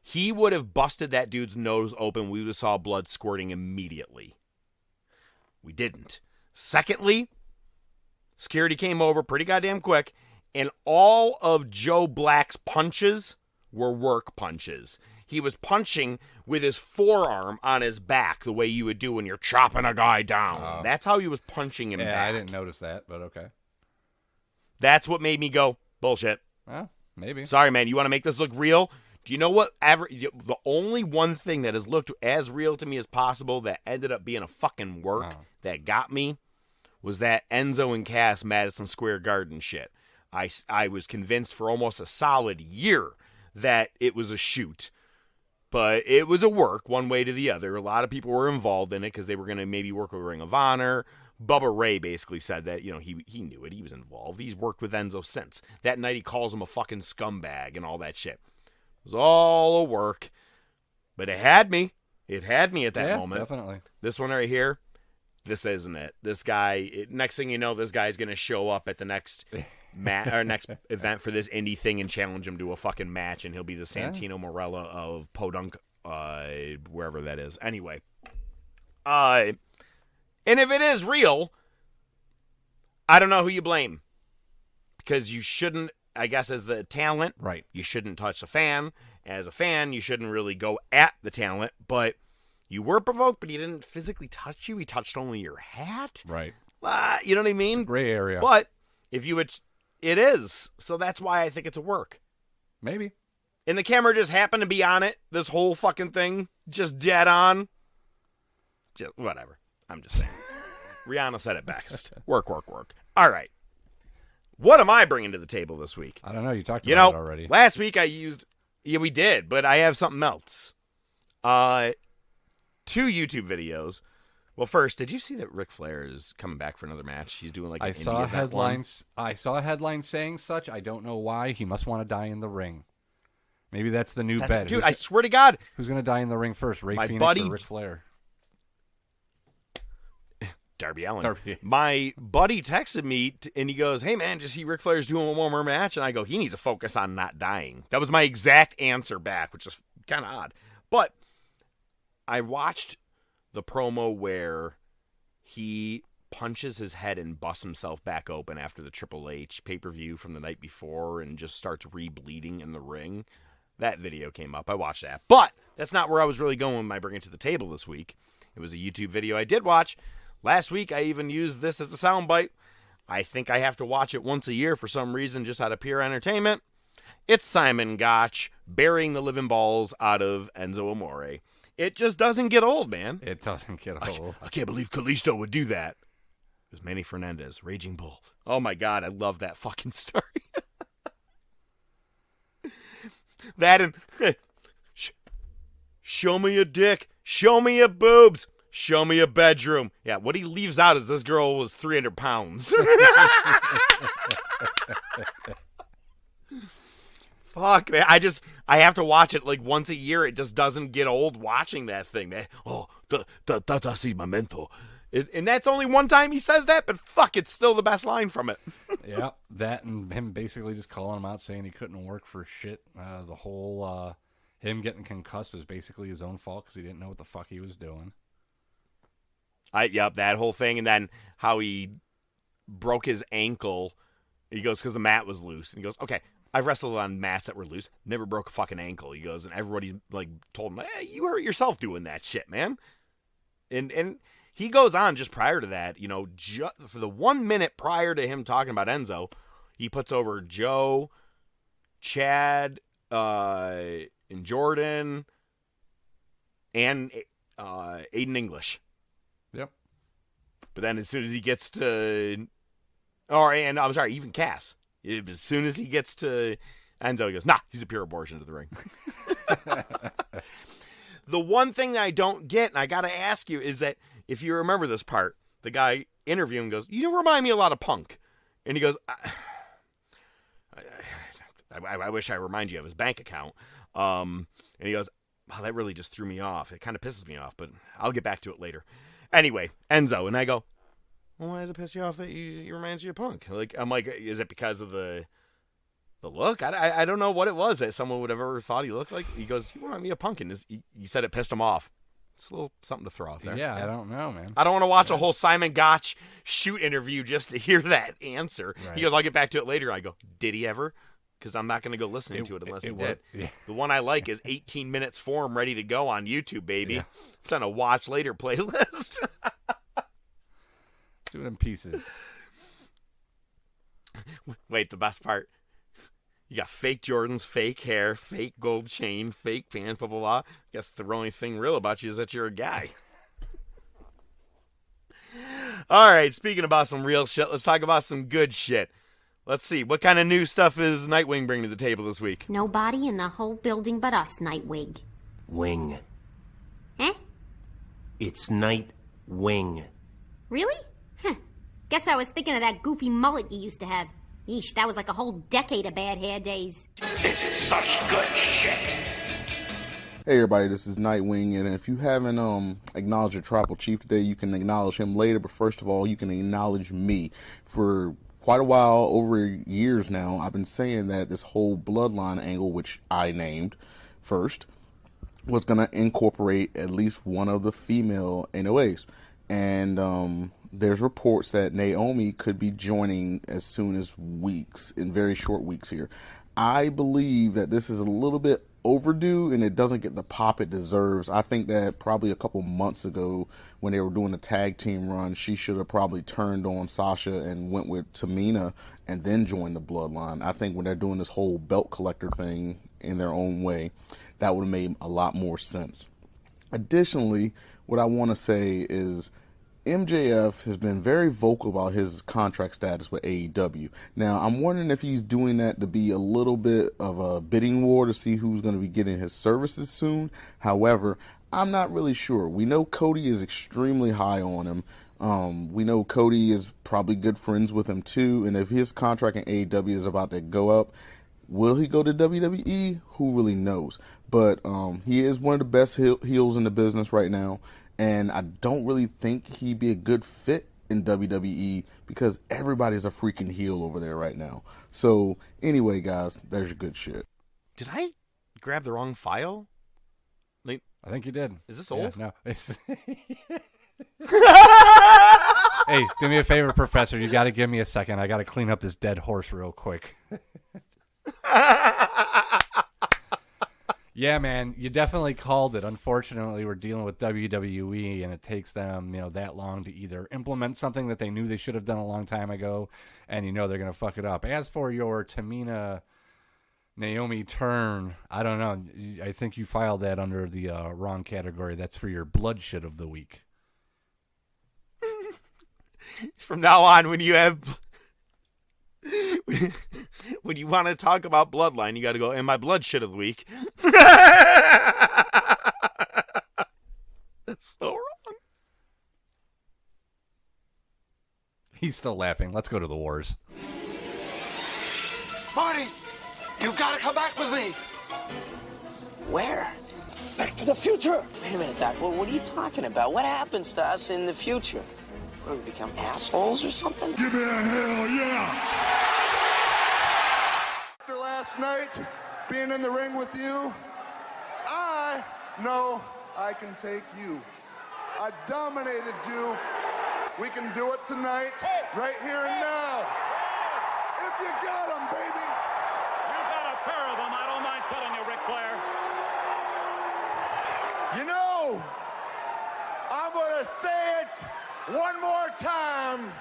he would have busted that dude's nose open. We would have saw blood squirting immediately. We didn't. Secondly, security came over pretty goddamn quick, and all of Joe Black's punches were work punches. He was punching with his forearm on his back the way you would do when you're chopping a guy down. That's how he was punching him back. Yeah, I didn't notice that, but okay. That's what made me go, bullshit. Well, maybe. Sorry, man. You want to make this look real? Do you know what? The only one thing that has looked as real to me as possible that ended up being a fucking work that got me was that Enzo and Cass Madison Square Garden shit. I was convinced for almost a solid year that it was a shoot. But it was a work one way to the other. A lot of people were involved in it because they were going to maybe work with Ring of Honor. Bubba Ray basically said that, he knew it. He was involved. He's worked with Enzo since. That night he calls him a fucking scumbag and all that shit. It was all a work. But it had me. It had me at that moment. Definitely. This one right here, this isn't it. This guy, next thing you know, this guy's going to show up at the next next event for this indie thing and challenge him to a fucking match, and he'll be the Santino Marella of Podunk, wherever that is. Anyway, And if it is real, I don't know who you blame. Because you shouldn't, I guess as the talent, right? You shouldn't touch a fan. As a fan, you shouldn't really go at the talent. But you were provoked, but he didn't physically touch you. He touched only your hat. Right. You know what I mean? It's a gray area. But if you would, it is. So that's why I think it's a work. Maybe. And the camera just happened to be on it. This whole fucking thing. Just dead on. Just, whatever. I'm just saying. Rihanna said it best. Work. All right. What am I bringing to the table this week? I don't know. You talked about it already. Last week I used... Yeah, we did. But I have something else. 2 YouTube videos. Well, first, did you see that Ric Flair is coming back for another match? He's doing like an indie event one. I saw a headline saying such. I don't know why. He must want to die in the ring. Maybe that's the new bet. Dude, I swear to God. Who's going to die in the ring first, Ray Phoenix or Ric Flair? Darby Allin. Darby. My buddy texted me, and he goes, hey, man, just see Ric Flair's doing one more match? And I go, he needs to focus on not dying. That was my exact answer back, which is kind of odd. But I watched the promo where he punches his head and busts himself back open after the Triple H pay-per-view from the night before and just starts re-bleeding in the ring. That video came up. I watched that. But that's not where I was really going with my bring it to the table this week. It was a YouTube video I did watch. Last week, I even used this as a soundbite. I think I have to watch it once a year for some reason, just out of pure entertainment. It's Simon Gotch burying the living balls out of Enzo Amore. It just doesn't get old, man. It doesn't get old. I can't believe Kalisto would do that. It was Manny Fernandez, Raging Bull. Oh, my God, I love that fucking story. That and... show me your dick. Show me your boobs. Show me a bedroom. Yeah, what he leaves out is this girl was 300 pounds. Fuck, man. I have to watch it like once a year. It just doesn't get old watching that thing, man. Oh, that's my mentor. And that's only one time he says that, but fuck, it's still the best line from it. Yeah, that and him basically just calling him out, saying he couldn't work for shit. The whole, him getting concussed was basically his own fault because he didn't know what the fuck he was doing. Yep, that whole thing, and then how he broke his ankle. He goes, because the mat was loose. And he goes, okay, I've wrestled on mats that were loose, never broke a fucking ankle. He goes, and everybody's like told him, hey, you hurt yourself doing that shit, man. And he goes on just prior to that, you know, for the 1 minute prior to him talking about Enzo, he puts over Joe, Chad, and Jordan, and Aiden English. Yep. But then as soon as he gets to... I'm sorry, even Cass. As soon as he gets to Enzo, he goes, nah, he's a pure abortion to the ring. The one thing that I don't get, and I got to ask you, is that if you remember this part, the guy interviewing goes, you remind me a lot of Punk. And he goes, I wish I remind you of his bank account. And he goes, wow, that really just threw me off. It kind of pisses me off, but I'll get back to it later. Anyway, Enzo, and I go, well, why does it piss you off that he reminds you of Punk? I'm like, is it because of the look? I don't know what it was that someone would have ever thought he looked like. He goes, you remind me of Punk, and he said it pissed him off. It's a little something to throw out there. Yeah, I don't know, man. I don't want to watch a whole Simon Gotch shoot interview just to hear that answer. Right. He goes, I'll get back to it later. I go, did he ever? Because I'm not going to go listening to it unless he did. Yeah. The one I like is 18 minutes form ready to go on YouTube, baby. Yeah. It's on a watch later playlist. Do it in pieces. Wait, the best part. You got fake Jordans, fake hair, fake gold chain, fake pants, blah, blah, blah. Guess the only thing real about you is that you're a guy. All right, speaking about some real shit, let's talk about some good shit. Let's see, what kind of new stuff is Nightwing bringing to the table this week? Nobody in the whole building but us, Nightwing. Wing. Eh? It's Nightwing. Really? Huh. Guess I was thinking of that goofy mullet you used to have. Yeesh, that was like a whole decade of bad hair days. This is such good shit. Hey everybody, this is Nightwing, and if you haven't acknowledged your tribal chief today, you can acknowledge him later, but first of all, you can acknowledge me. For quite a while, over years now, I've been saying that this whole bloodline angle, which I named first, was going to incorporate at least one of the female N.W.As. And there's reports that Naomi could be joining as soon as weeks, in very short weeks here. I believe that this is a little bit overdue and it doesn't get the pop it deserves. I think that probably a couple months ago when they were doing the tag team run, she should have probably turned on Sasha and went with Tamina and then joined the Bloodline. I think when they're doing this whole belt collector thing in their own way, that would have made a lot more sense. Additionally, what I want to say is MJF has been very vocal about his contract status with AEW. Now, I'm wondering if he's doing that to be a little bit of a bidding war to see who's going to be getting his services soon. However, I'm not really sure. We know Cody is extremely high on him. We know Cody is probably good friends with him too. And if his contract in AEW is about to go up, will he go to WWE? Who really knows? But he is one of the best heels in the business right now. And I don't really think he'd be a good fit in WWE because everybody's a freaking heel over there right now. So anyway, guys, there's your good shit. Did I grab the wrong file? I think you did. Is this old? Yeah, no. It's Hey, do me a favor, Professor. You got to give me a second. I got to clean up this dead horse real quick. Yeah, man, you definitely called it. Unfortunately, we're dealing with WWE, and it takes them, that long to either implement something that they knew they should have done a long time ago, and they're going to fuck it up. As for your Tamina Naomi turn, I don't know. I think you filed that under the wrong category. That's for your bloodshed of the week. From now on, when you want to talk about Bloodline, you got to go, and my bloodshed of the week. That's so wrong. He's still laughing. Let's go to the wars. Marty, you've got to come back with me. Where? Back to the future. Wait a minute, Doc. What are you talking about? What happens to us in the future? What, do we become assholes or something? Give me a hell yeah! After last night, being in the ring with you, I know I can take you. I dominated you. We can do it tonight, right here and now. If you got them, baby. You got a pair of them, I don't mind telling you, Ric Flair. You know, I'm going to say it one more time.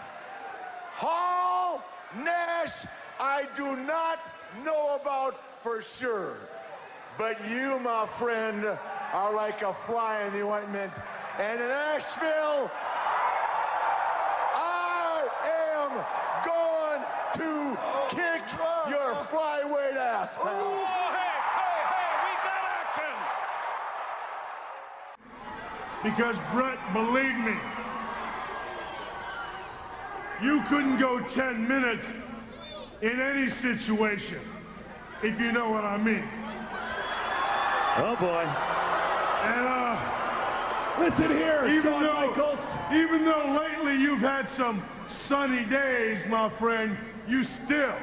Hall, Nash, I do not know about for sure. But you, my friend, are like a fly in the ointment. And in Nashville, I am going to kick your flyweight ass, pal. Oh, hey, we got action. Because, Brett, believe me, you couldn't go 10 minutes in any situation, if you know what I mean. Oh, boy. And, listen here, even though lately you've had some sunny days, my friend, you still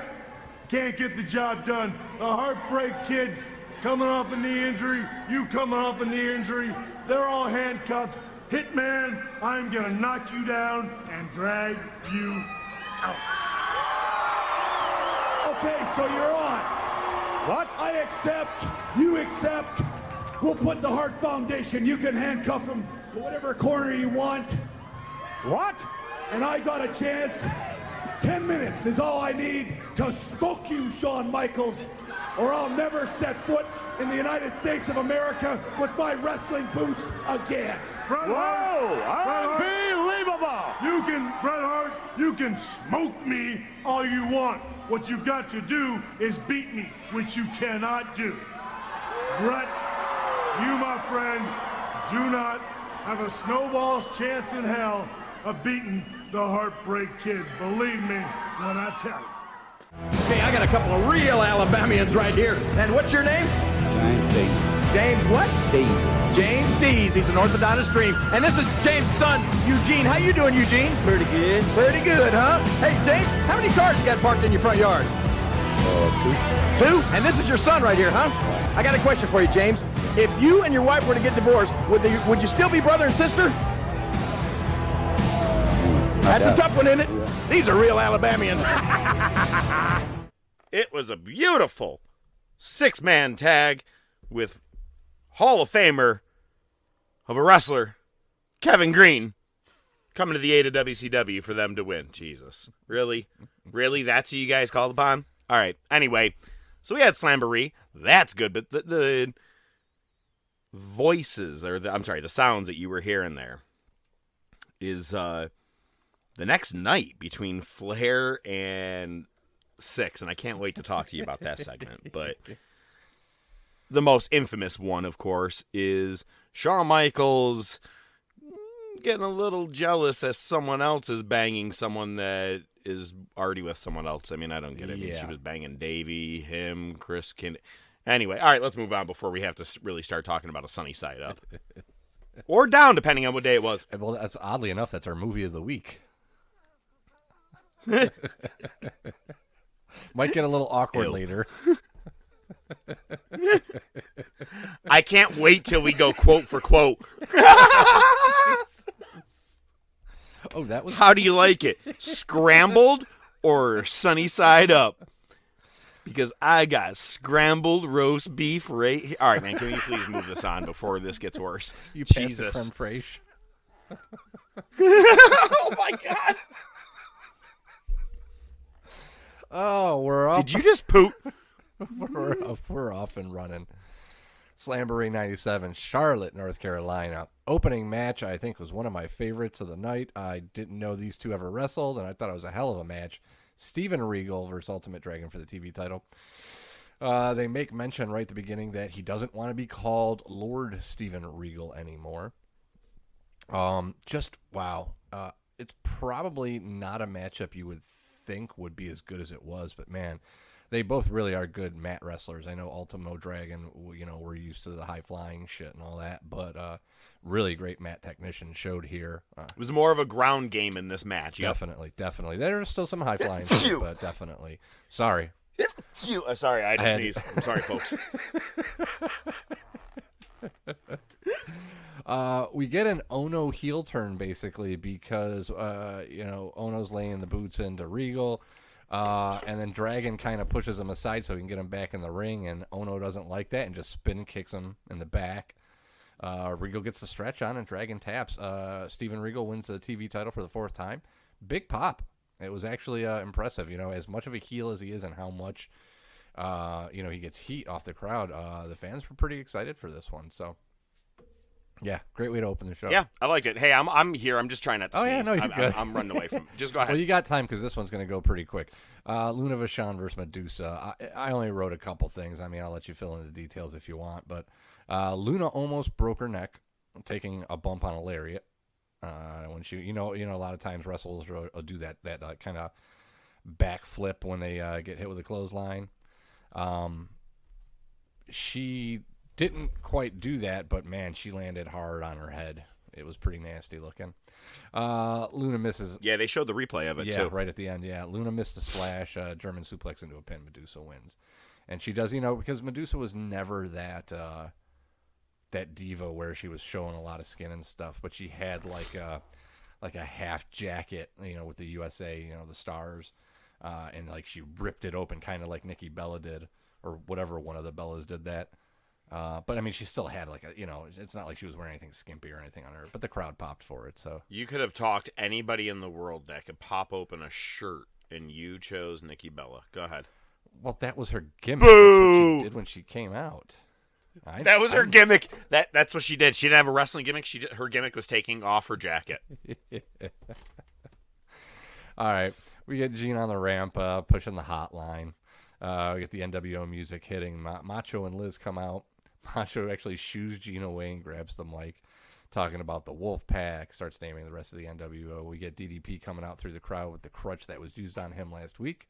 can't get the job done. A Heartbreak Kid coming off a knee injury, you coming off a knee injury, they're all handcuffed. Hitman, I'm gonna knock you down and drag you out. Okay, so you're on. What? I accept, you accept. We'll put the Hart Foundation. You can handcuff him to whatever corner you want. What? And I got a chance. 10 minutes is all I need to smoke you, Shawn Michaels, or I'll never set foot in the United States of America with my wrestling boots again. Bret Hart, Unbelievable! Bret Hart, you can smoke me all you want. What you've got to do is beat me, which you cannot do. Bret, you, my friend, do not have a snowball's chance in hell of beating the Heartbreak Kid. Believe me when I tell you. Okay, I got a couple of real Alabamians right here. And what's your name? James Dees. James what? Dees. James Dees. He's an orthodontist dream. And this is James' son, Eugene. How you doing, Eugene? Pretty good. Pretty good, huh? Hey, James, how many cars you got parked in your front yard? Two? And this is your son right here, huh? I got a question for you, James. If you and your wife were to get divorced, would you still be brother and sister? That's a tough one, isn't it? Yeah. These are real Alabamians. It was a beautiful 6-man tag with Hall of Famer of a wrestler, Kevin Green, coming to the aid of WCW for them to win. Jesus. Really? Really? That's who you guys called upon? All right. Anyway, so we had Slamboree. That's good, but the voices, or the sounds that you were hearing there is the next night between Flair and Six, and I can't wait to talk to you about that segment. But the most infamous one, of course, is Shawn Michaels getting a little jealous as someone else is banging someone that is already with someone else. I mean, I don't get it. Yeah. I mean, she was banging Davey, him, Chris Kind. Anyway, all right, let's move on before we have to really start talking about a Sunny Side Up. Or down, depending on what day it was. Well, that's oddly enough, that's our movie of the week. Might get a little awkward later. I can't wait till we go quote for quote. Oh, that was. How do you like it? Scrambled or Sunny Side Up? Because I got scrambled roast beef right here. All right, man, can you please move this on before this gets worse? You passed the creme fraiche. Oh, my God. Oh, we're up. Did you just poop? We're off and running. Slamboree 97, Charlotte, North Carolina. Opening match, I think, was one of my favorites of the night. I didn't know these two ever wrestled, and I thought it was a hell of a match. Steven Regal versus Ultimate Dragon for the TV title. They make mention right at the beginning that he doesn't want to be called Lord Steven Regal anymore. Just, wow. It's probably not a matchup you would think would be as good as it was, but man, they both really are good mat wrestlers. I know Ultimo Dragon, we're used to the high flying shit and all that, but really great mat technician showed here. It was more of a ground game in this match. Definitely. There are still some high flying, but definitely. Sorry. Sorry, I just sneezed. I'm sorry, folks. We get an Ono heel turn, basically, because, Ono's laying the boots into Regal, and then Dragon kind of pushes him aside so he can get him back in the ring, and Ono doesn't like that and just spin kicks him in the back. Regal gets the stretch on, and Dragon taps. Steven Regal wins the TV title for the 4th time. Big pop. It was actually impressive, as much of a heel as he is and how much, he gets heat off the crowd. The fans were pretty excited for this one, so... Yeah, great way to open the show. Yeah, I liked it. Hey, I'm here. I'm just trying not to sneeze. Yeah, no, you're good. I'm running away from it. Just go ahead. Well, you got time because this one's going to go pretty quick. Luna Vashon versus Medusa. I only wrote a couple things. I mean, I'll let you fill in the details if you want. But Luna almost broke her neck taking a bump on a lariat. When she, a lot of times wrestlers will do that kind of backflip when they get hit with a clothesline. She didn't quite do that, but man, she landed hard on her head. It was pretty nasty looking. Luna misses. Yeah, they showed the replay of it too. Yeah, right at the end. Yeah, Luna missed a splash, German suplex into a pin. Medusa wins, and she does. Because Medusa was never that diva where she was showing a lot of skin and stuff, but she had like a half jacket, with the USA, the stars, and like she ripped it open, kind of like Nikki Bella did, or whatever one of the Bellas did that. But I mean, she still had it's not like she was wearing anything skimpy or anything on her, but the crowd popped for it. So you could have talked anybody in the world that could pop open a shirt, and you chose Nikki Bella. Go ahead. Well, that was her gimmick. Boo! That's what she did when she came out. That was her gimmick. That's what she did. She didn't have a wrestling gimmick. Her gimmick was taking off her jacket. All right, we get Gene on the ramp, pushing the hotline. We get the N.W.A music hitting. Macho and Liz come out. Macho actually shoos Gene away and grabs the mic, talking about the Wolf Pack, starts naming the rest of the N.W.A. We get DDP coming out through the crowd with the crutch that was used on him last week.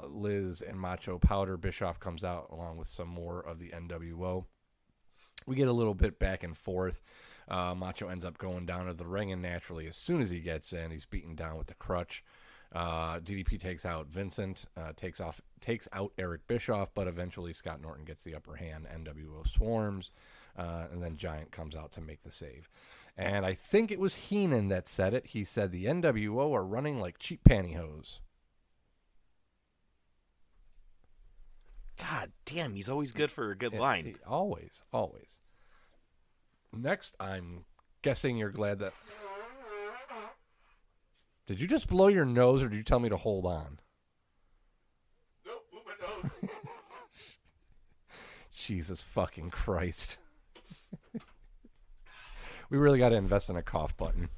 Liz and Macho powder. Bischoff comes out along with some more of the N.W.A. We get a little bit back and forth. Macho ends up going down to the ring, and naturally, as soon as he gets in, he's beaten down with the crutch. DDP takes out Vincent, takes out Eric Bischoff, but eventually Scott Norton gets the upper hand. NWO swarms, and then Giant comes out to make the save. And I think it was Heenan that said it. He said the NWO are running like cheap pantyhose. God damn, he's always good for a good line. Always. Next, I'm guessing you're glad that... Did you just blow your nose, or did you tell me to hold on? Nope, blew my nose. Jesus fucking Christ. We really got to invest in a cough button.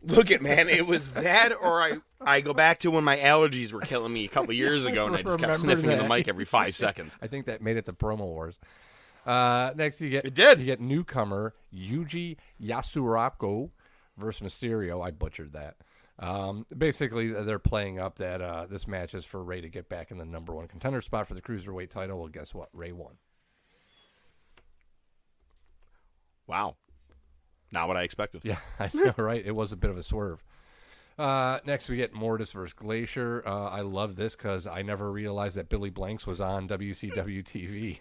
Look it, man. It was that, or I go back to when my allergies were killing me a couple years ago, and I just kept sniffing in the mic every 5 seconds. I think that made it to Promo Wars. Next, you it did. You get newcomer Yuji Yasurako versus Mysterio. I butchered that. Basically, they're playing up that this match is for Ray to get back in the number 1 contender spot for the Cruiserweight title. Well, guess what? Ray won. Wow. Not what I expected. Yeah, I know, right? It was a bit of a swerve. Next, we get Mortis versus Glacier. I love this because I never realized that Billy Blanks was on WCW TV.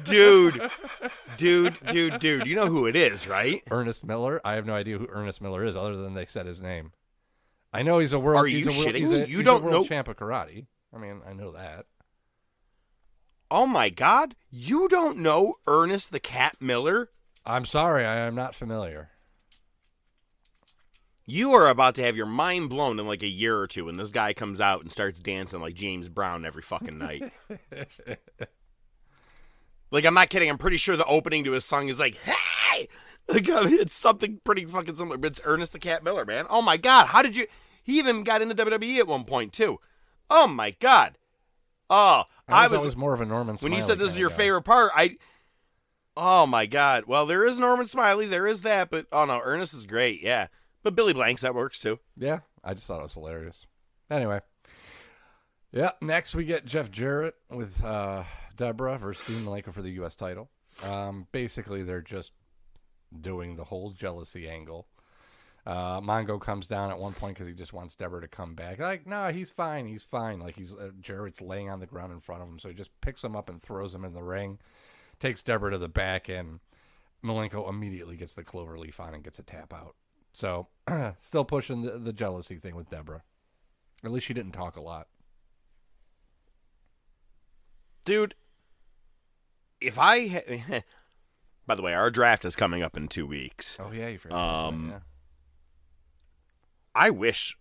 Dude. You know who it is, right? Ernest Miller. I have no idea who Ernest Miller is other than they said his name. I know he's a world. Are you shitting me? You don't know champ of karate. I mean, I know that. Oh my God! You don't know Ernest the Cat Miller? I'm sorry, I am not familiar. You are about to have your mind blown in like a year or two when this guy comes out and starts dancing like James Brown every fucking night. Like, I'm not kidding. I'm pretty sure the opening to his song is like, hey! Like, I mean, it's something pretty fucking similar, but it's Ernest the Cat Miller, man. Oh my God. How did you... He even got in the WWE at one point, too. Oh my God. Oh, I was always more of a Norman Smiley. When you said this is your favorite part, oh my God. Well, there is Norman Smiley, there is that, but oh no, Ernest is great, yeah. But Billy Blanks, that works too. Yeah, I just thought it was hilarious. Anyway, yeah. Next we get Jeff Jarrett with Deborah versus Dean Malenko for the U.S. title. Basically, they're just doing the whole jealousy angle. Mongo comes down at one point because he just wants Deborah to come back. Like, no, he's fine. Like, Jarrett's laying on the ground in front of him, so he just picks him up and throws him in the ring, takes Deborah to the back, and Malenko immediately gets the cloverleaf on and gets a tap out. So, still pushing the jealousy thing with Deborah. At least she didn't talk a lot. Dude, if I... By the way, our draft is coming up in 2 weeks. Oh, yeah, you forgot. Yeah. I wish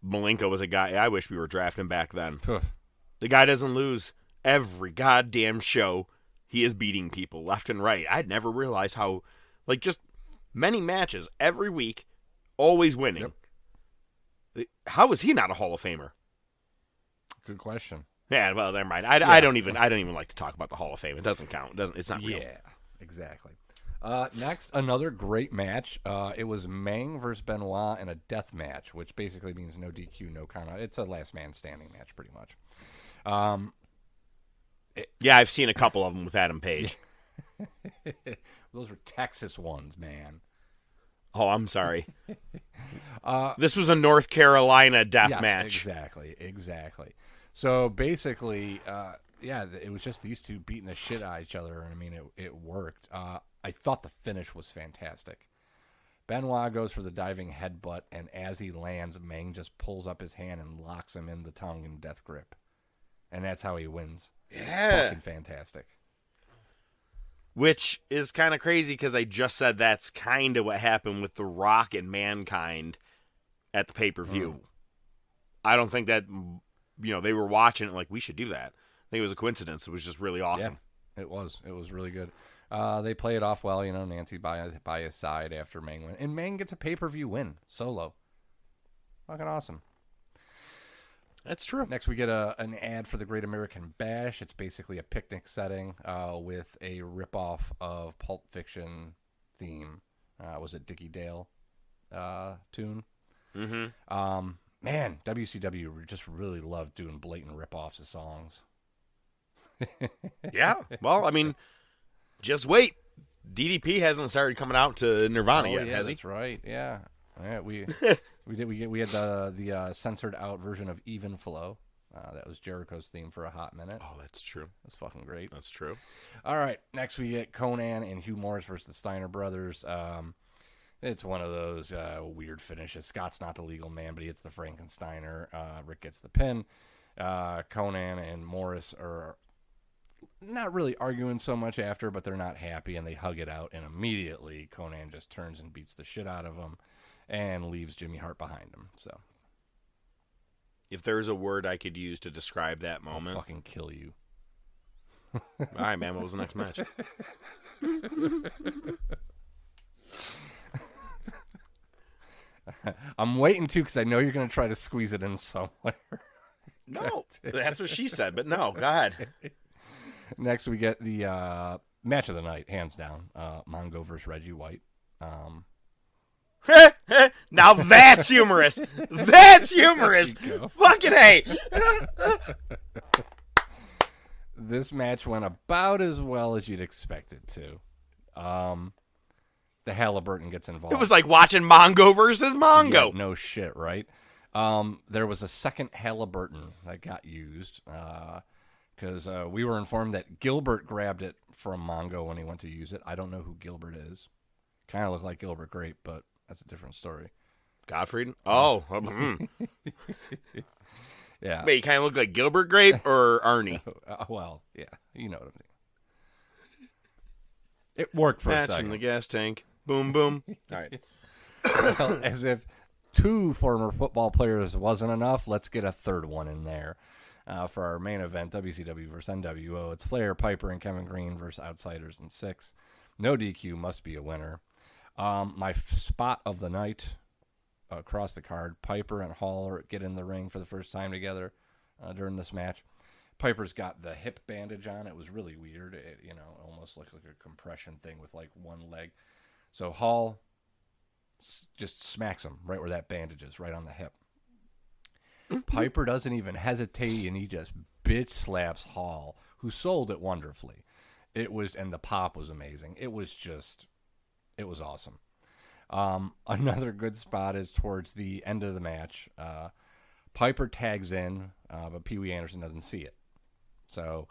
Malenko was a guy. I wish we were drafting back then. The guy doesn't lose every goddamn show. He is beating people left and right. I'd never realized how, like, just many matches every week, always winning. Yep. How is he not a Hall of Famer? Good question. Yeah, well, never mind. I don't even like to talk about the Hall of Fame. It doesn't count. It's not real. Yeah, exactly. Next, another great match. It was Mang versus Benoit in a death match, which basically means no DQ, no count out. It's a last man standing match, pretty much. Yeah, I've seen a couple of them with Adam Page. Those were Texas ones, man. Oh, I'm sorry. This was a North Carolina death match. Exactly. So basically, it was just these two beating the shit out of each other, and I mean, it worked. I thought the finish was fantastic. Benoit goes for the diving headbutt, and as he lands, Mang just pulls up his hand and locks him in the tongue and death grip. And that's how he wins. Yeah. Fucking fantastic. Which is kind of crazy because I just said that's kind of what happened with The Rock and Mankind at the pay-per-view. I don't think that, they were watching it like, we should do that. I think it was a coincidence. It was just really awesome. Yeah, it was. It was really good. They play it off well, Nancy by his side after Mang win. And Mang gets a pay-per-view win, solo. Fucking awesome. That's true. Next, we get an ad for the Great American Bash. It's basically a picnic setting with a ripoff of Pulp Fiction theme. Was it Dickie Dale tune? Mm-hmm. Man, WCW just really loved doing blatant ripoffs of songs. Yeah. Well, I mean, just wait. DDP hasn't started coming out to Nirvana yet, has he? That's right. Yeah. Yeah, we had the censored out version of Even Flow. That was Jericho's theme for a hot minute. Oh, that's true. That's fucking great. That's true. All right, next we get Conan and Hugh Morris versus the Steiner brothers. It's one of those weird finishes. Scott's not the legal man, but he hits the Frankensteiner. Rick gets the pin. Conan and Morris are not really arguing so much after, but they're not happy, and they hug it out, and immediately Conan just turns and beats the shit out of him and leaves Jimmy Hart behind him. So, if there's a word I could use to describe that moment, I'll fucking kill you. All right, man. What was the next match? I'm waiting to, because I know you're going to try to squeeze it in somewhere. No, that's what she said, but no, go ahead. Next, we get the match of the night, hands down. Mongo versus Reggie White. Now that's humorous. That's humorous. Fucking A. This match went about as well as you'd expect it to. The Halliburton gets involved. It was like watching Mongo versus Mongo. Yeah, no shit, right? There was a second Halliburton that got used because we were informed that Gilbert grabbed it from Mongo when he went to use it. I don't know who Gilbert is. Kind of looked like Gilbert Grape, but that's a different story. Gottfried? Oh. Yeah. Wait, you kind of look like Gilbert Grape or Arnie? Well, yeah. You know what I mean. It worked for a second. In the gas tank. Boom, boom. All right. Well, as if 2 former football players wasn't enough, let's get a third one in there. For our main event, WCW versus N.W.A. It's Flair, Piper, and Kevin Green versus Outsiders in 6. No DQ, must be a winner. My spot of the night across the card, Piper and Hall get in the ring for the first time together during this match. Piper's got the hip bandage on. It was really weird. It, almost looks like a compression thing with like one leg. So Hall just smacks him right where that bandage is, right on the hip. Piper doesn't even hesitate, and he just bitch slaps Hall, who sold it wonderfully. And the pop was amazing. It was awesome. Another good spot is towards the end of the match. Piper tags in, but Pee Wee Anderson doesn't see it. So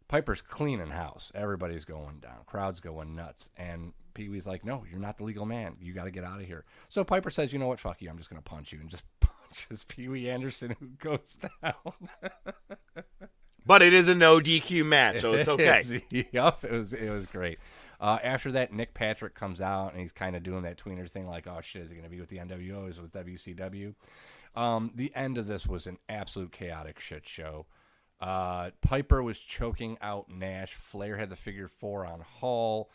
Piper's cleaning house. Everybody's going down. Crowd's going nuts. And Pee Wee's like, no, you're not the legal man. You got to get out of here. So Piper says, you know what? Fuck you. I'm just going to punch you. And just punches Pee Wee Anderson, who goes down. But it is a no DQ match, so it's okay. Yup, it was great. After that, Nick Patrick comes out, and he's kind of doing that tweener thing like, oh, shit, is he going to be with the N.W.A. Is it with WCW? The end of this was an absolute chaotic shit show. Piper was choking out Nash. Flair had the figure 4 on Hall,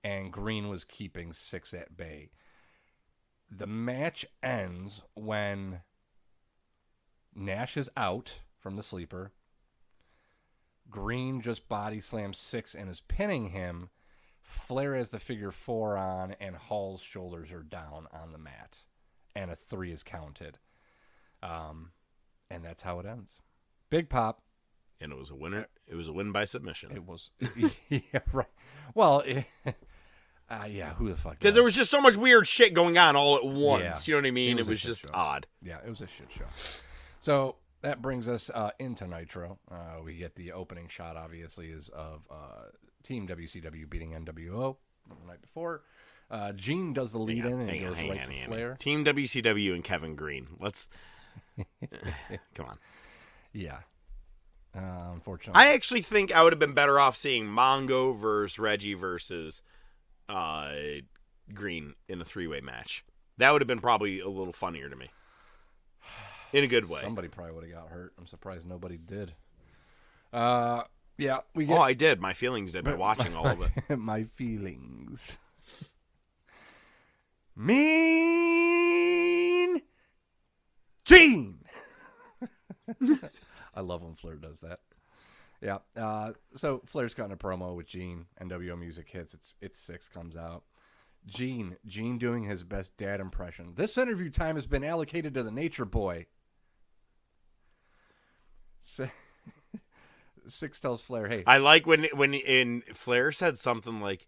and Green was keeping 6 at bay. The match ends when Nash is out from the sleeper. Green just body slams 6 and is pinning him. Flair has the figure 4 on, and Hall's shoulders are down on the mat, and a 3 is counted. And that's how it ends. Big pop. And it was a winner. It was a win by submission. It was. Yeah, right. Well, yeah, who the fuck? Because there was just so much weird shit going on all at once. Yeah. You know what I mean? It was a just show. odd. Yeah, it was a shit show. So that brings us into Nitro. We get the opening shot, obviously, is of Team WCW beating N.W.A. the night before. Gene does the lead in and goes right to Flair. Team WCW and Kevin Green. Let's come on. Yeah. Unfortunately, I actually think I would have been better off seeing Mongo versus Reggie versus Green in a 3-way match. That would have been probably a little funnier to me. In a good way. Somebody probably would have got hurt. I'm surprised nobody did. Yeah, we get. Oh, I did. My feelings did by watching all of it. My feelings. Mean Gene. I love when Flair does that. Yeah. So Flair's cutting a promo with Gene. NWO music hits. It's 6 comes out. Gene doing his best dad impression. This interview time has been allocated to the Nature Boy. 6 tells Flair, hey. I like when Flair said something like,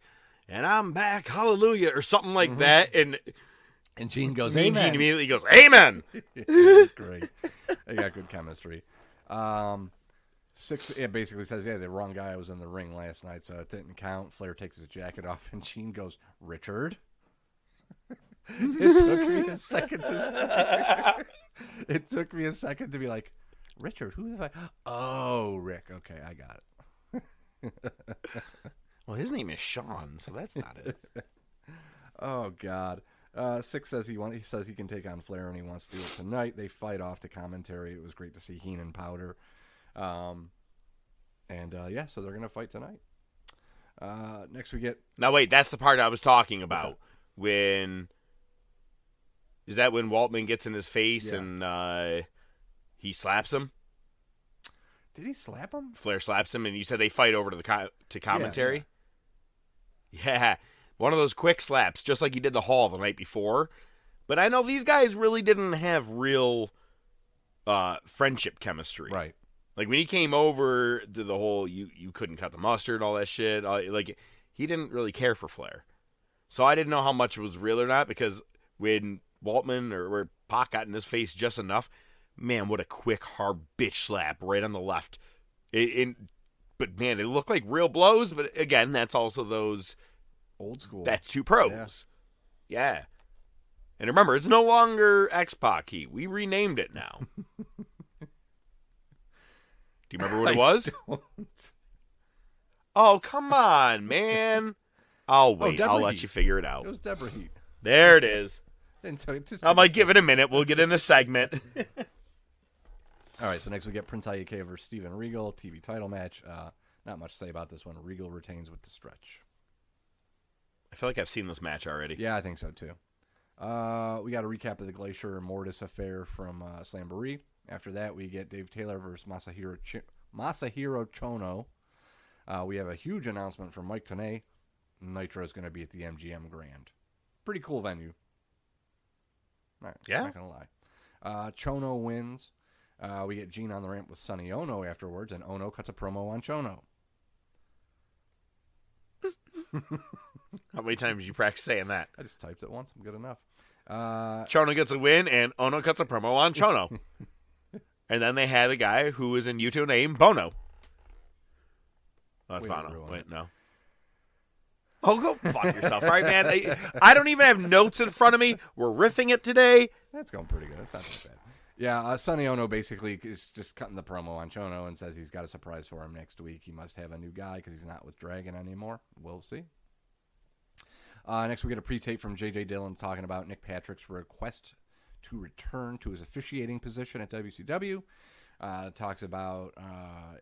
and I'm back, hallelujah, or something like that. And And Gene goes, Mean amen. Gene immediately goes, amen. It's great. They got good chemistry. Six, it basically says, yeah, the wrong guy was in the ring last night, so it didn't count. Flair takes his jacket off, and Gene goes, Richard? It took me a second to be like, Richard, who the fuck? Oh, Rick. Okay, I got it. Well, his name is Sean, so that's not it. Oh, God. Six says he says he can take on Flair and he wants to do it tonight. They fight off to commentary. It was great to see Heenan Powder. So they're going to fight tonight. Next we get... Now, wait, that's the part I was talking about. Is that when Waltman gets in his face and he slaps him? Did he slap him? Flair slaps him, and you said they fight over to commentary? Yeah. One of those quick slaps, just like he did the Hall the night before. But I know these guys really didn't have real friendship chemistry. Right. Like, when he came over to the whole you couldn't cut the mustard, all that shit, he didn't really care for Flair. So I didn't know how much was real or not, because when Waltman or Pac got in his face just enough, man, what a quick, hard bitch slap right on the left. But, man, it looked like real blows, but, again, that's also those... Old school. That's two pros. Yeah. And remember, it's no longer X-Pac Heat. We renamed it now. Do you remember what it was? Don't. Oh, come on, man. I'll wait. I'll let Heat. you figure it out. It was Deborah Heat. There it is. And so I'm like, give it a minute. We'll get in a segment. All right, so next we get Prince Iaukea versus Steven Regal, TV title match. Not much to say about this one. Regal retains with the stretch. I feel like I've seen this match already. Yeah, I think so, too. We got a recap of the Glacier and Mortis affair from Slamboree. After that, we get Dave Taylor versus Masahiro Chono. We have a huge announcement from Mike Tenay. Nitro is going to be at the MGM Grand. Pretty cool venue. Yeah. Not going to lie. Chono wins. We get Gene on the ramp with Sonny Ono afterwards, and Ono cuts a promo on Chono. How many times did you practice saying that? I just typed it once. I'm good enough. Chono gets a win, and Ono cuts a promo on Chono. And then they had a guy who was in YouTube named Bono. Oh, that's Bono. Wait, no. Oh, go fuck yourself. All right, man. I don't even have notes in front of me. We're riffing it today. That's going pretty good. That's not that bad. Yeah, Sonny Ono basically is just cutting the promo on Chono and says he's got a surprise for him next week. He must have a new guy because he's not with Dragon anymore. We'll see. Next, we get a pre-tape from J.J. Dillon talking about Nick Patrick's request to return to his officiating position at WCW. Talks about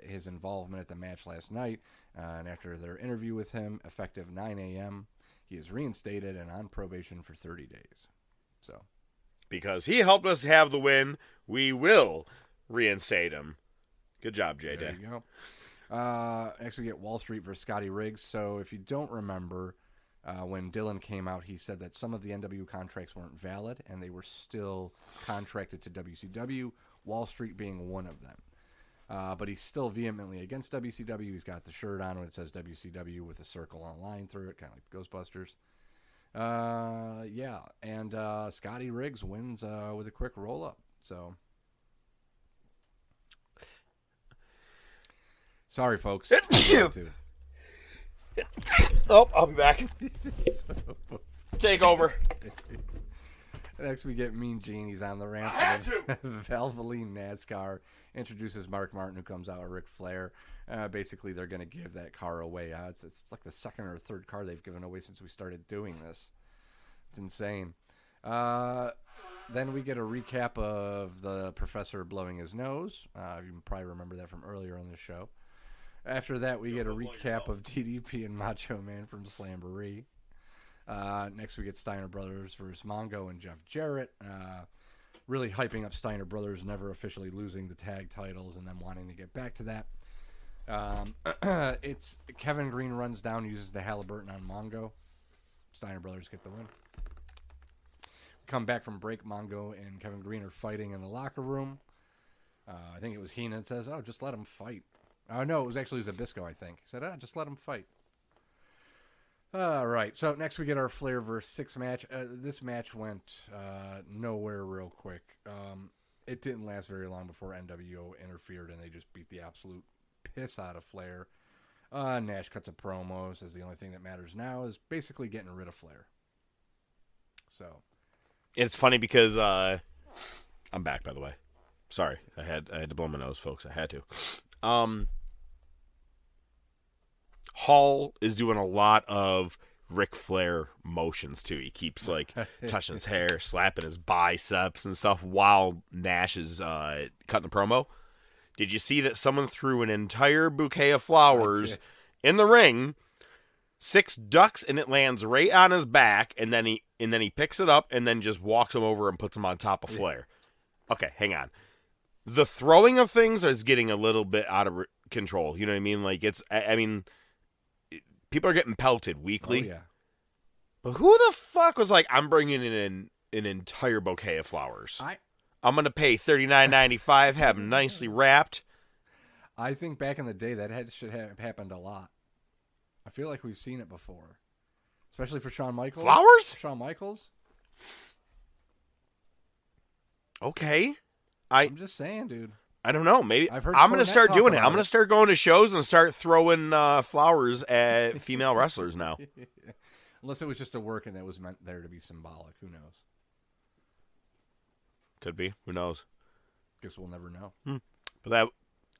his involvement at the match last night. And after their interview with him, effective 9 a.m., he is reinstated and on probation for 30 days. So, because he helped us have the win, we will reinstate him. Good job, JJ. There you go. Next, we get Wall Street versus Scotty Riggs. So, if you don't remember, when Dillon came out, he said that some of the N.W.A contracts weren't valid, and they were still contracted to WCW, Wall Street being one of them. But he's still vehemently against WCW. He's got the shirt on when it says WCW with a circle on a line through it, kind of like Ghostbusters. And Scotty Riggs wins with a quick roll-up. So, sorry, folks. Oh, I'll be back. Take over. Next, we get Mean Gene. He's on the ramp for Valvoline NASCAR. Introduces Mark Martin, who comes out with Ric Flair. Basically, they're going to give that car away. It's like the second or third car they've given away since we started doing this. It's insane. Then we get a recap of the professor blowing his nose. You probably remember that from earlier on the show. After that, we get a recap of DDP and Macho Man from Slamboree. Next, we get Steiner Brothers versus Mongo and Jeff Jarrett. Really hyping up Steiner Brothers never officially losing the tag titles and then wanting to get back to that. It's Kevin Green runs down, uses the Halliburton on Mongo. Steiner Brothers get the win. Come back from break. Mongo and Kevin Green are fighting in the locker room. I think it was Heenan that says, just let him fight. No, it was actually Zbyszko, I think. He said, just let him fight. All right, so next we get our Flair versus 6 match. This match went nowhere real quick. It didn't last very long before N.W.A interfered, and they just beat the absolute piss out of Flair. Nash cuts a promo, says the only thing that matters now is basically getting rid of Flair. So, it's funny because I'm back, by the way. Sorry, I had to blow my nose, folks. I had to. Hall is doing a lot of Ric Flair motions too. He keeps like touching his hair, slapping his biceps and stuff while Nash is cutting the promo. Did you see that someone threw an entire bouquet of flowers in the ring, 6 ducks, and it lands right on his back, and then he picks it up and then just walks him over and puts him on top of Flair. Okay, hang on. The throwing of things is getting a little bit out of control. You know what I mean? Like people are getting pelted weekly. Oh, yeah. But who the fuck was like, I'm bringing in an entire bouquet of flowers? I'm going to pay $39.95, have them nicely wrapped. I think back in the day that should have happened a lot. I feel like we've seen it before. Especially for Shawn Michaels. Flowers? Shawn Michaels. Okay. I'm just saying, dude. I don't know. Maybe I'm going to start doing it. I'm going to start going to shows and start throwing flowers at female wrestlers now. Unless it was just a work and it was meant there to be symbolic. Who knows? Could be. Who knows? Guess we'll never know. But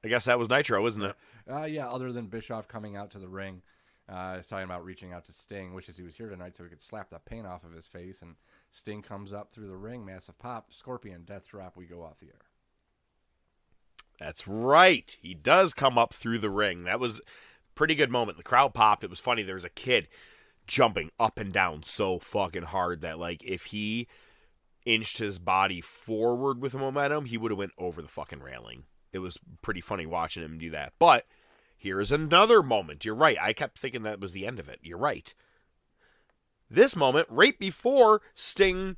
I guess that was Nitro, isn't it? Yeah, other than Bischoff coming out to the ring. He's talking about reaching out to Sting, wishes he was here tonight so he could slap the paint off of his face. And Sting comes up through the ring, massive pop, Scorpion, death drop, we go off the air. That's right. He does come up through the ring. That was a pretty good moment. The crowd popped. It was funny. There was a kid jumping up and down so fucking hard that, like, if he inched his body forward with the momentum, he would have went over the fucking railing. It was pretty funny watching him do that. But here's another moment. You're right. I kept thinking that was the end of it. You're right. This moment, right before Sting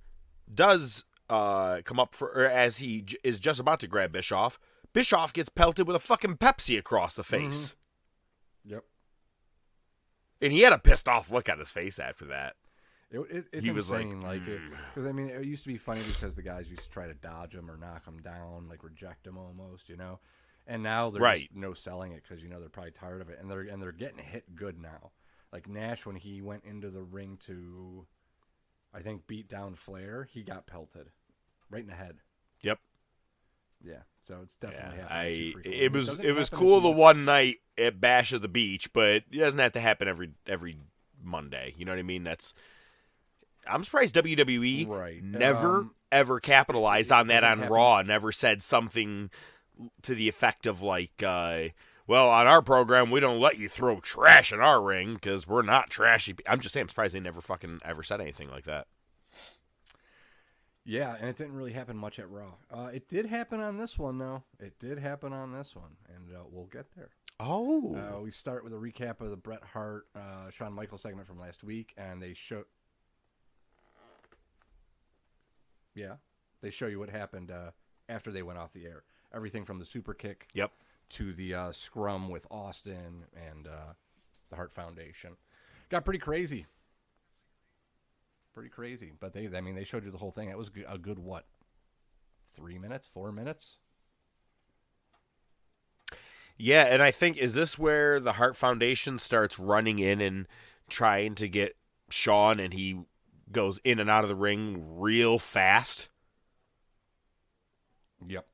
does come up for, or as he is just about to grab Bischoff, Bischoff gets pelted with a fucking Pepsi across the face. Mm-hmm. Yep. And he had a pissed off look on his face after that. It's he was insane, like, because I mean, it used to be funny because the guys used to try to dodge him or knock him down, like reject him almost, And now there's just no selling it because they're probably tired of it, and they're getting hit good now. Like Nash, when he went into the ring to, I think, beat down Flair, he got pelted right in the head. Yep. Yeah, so it's definitely happening. It was cool the one night at Bash of the Beach, but it doesn't have to happen every Monday. You know what I mean? I'm surprised WWE never ever capitalized on that on Raw. Never said something to the effect of like, well, on our program we don't let you throw trash in our ring because we're not trashy. I'm just saying, I'm surprised they never fucking ever said anything like that. Yeah, and it didn't really happen much at Raw. It did happen on this one, though. It did happen on this one, and we'll get there. Oh. We start with a recap of the Bret Hart, Shawn Michaels segment from last week, and they show you what happened after they went off the air. Everything from the super kick to the scrum with Austin and the Hart Foundation. Got pretty crazy. But they showed you the whole thing. It was a good, 3 minutes, 4 minutes? Yeah, and I think, is this where the Hart Foundation starts running in and trying to get Shawn, and he goes in and out of the ring real fast? Yep.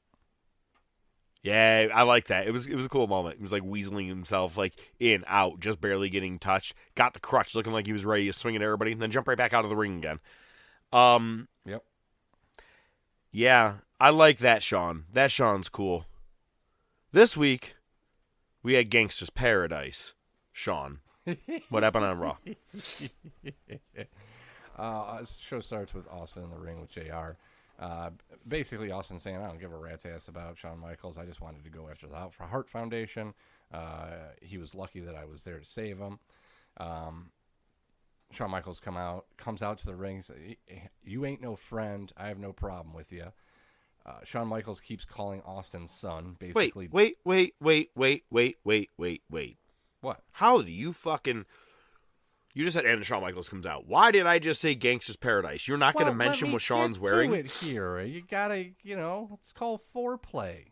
Yeah, I like that. It was a cool moment. He was like weaseling himself like in, out, just barely getting touched. Got the crutch, looking like he was ready to swing at everybody, and then jump right back out of the ring again. Yep. Yeah, I like that Shawn. That Shawn's cool. This week, we had Gangsta's Paradise. Shawn. What happened on Raw? Show starts with Austin in the ring with JR. Basically, Austin saying, I don't give a rat's ass about Shawn Michaels. I just wanted to go after the Hart Foundation. He was lucky that I was there to save him. Shawn Michaels comes out to the ring. Says, you ain't no friend. I have no problem with you. Shawn Michaels keeps calling Austin's son. Basically, wait. What? How do you fucking... You just said and Shawn Michaels comes out. Why did I just say Gangsta's Paradise? You're not going to mention what Shawn's wearing? To it here. You gotta, it's called foreplay.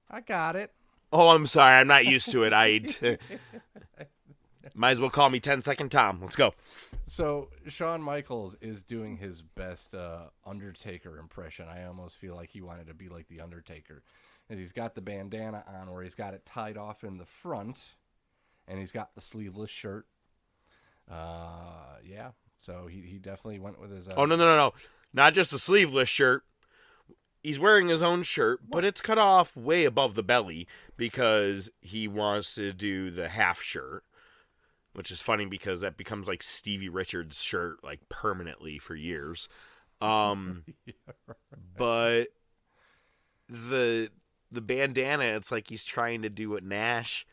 I got it. Oh, I'm sorry. I'm not used to it. I might as well call me 10-second Tom. Let's go. So Shawn Michaels is doing his best Undertaker impression. I almost feel like he wanted to be like the Undertaker. And he's got the bandana on where he's got it tied off in the front, and he's got the sleeveless shirt. Yeah. So he definitely went with his. Oh no! Not just a sleeveless shirt. He's wearing his own shirt, but it's cut off way above the belly because he wants to do the half shirt, which is funny because that becomes like Stevie Richards' shirt like permanently for years. But the bandana, it's like he's trying to do what Nash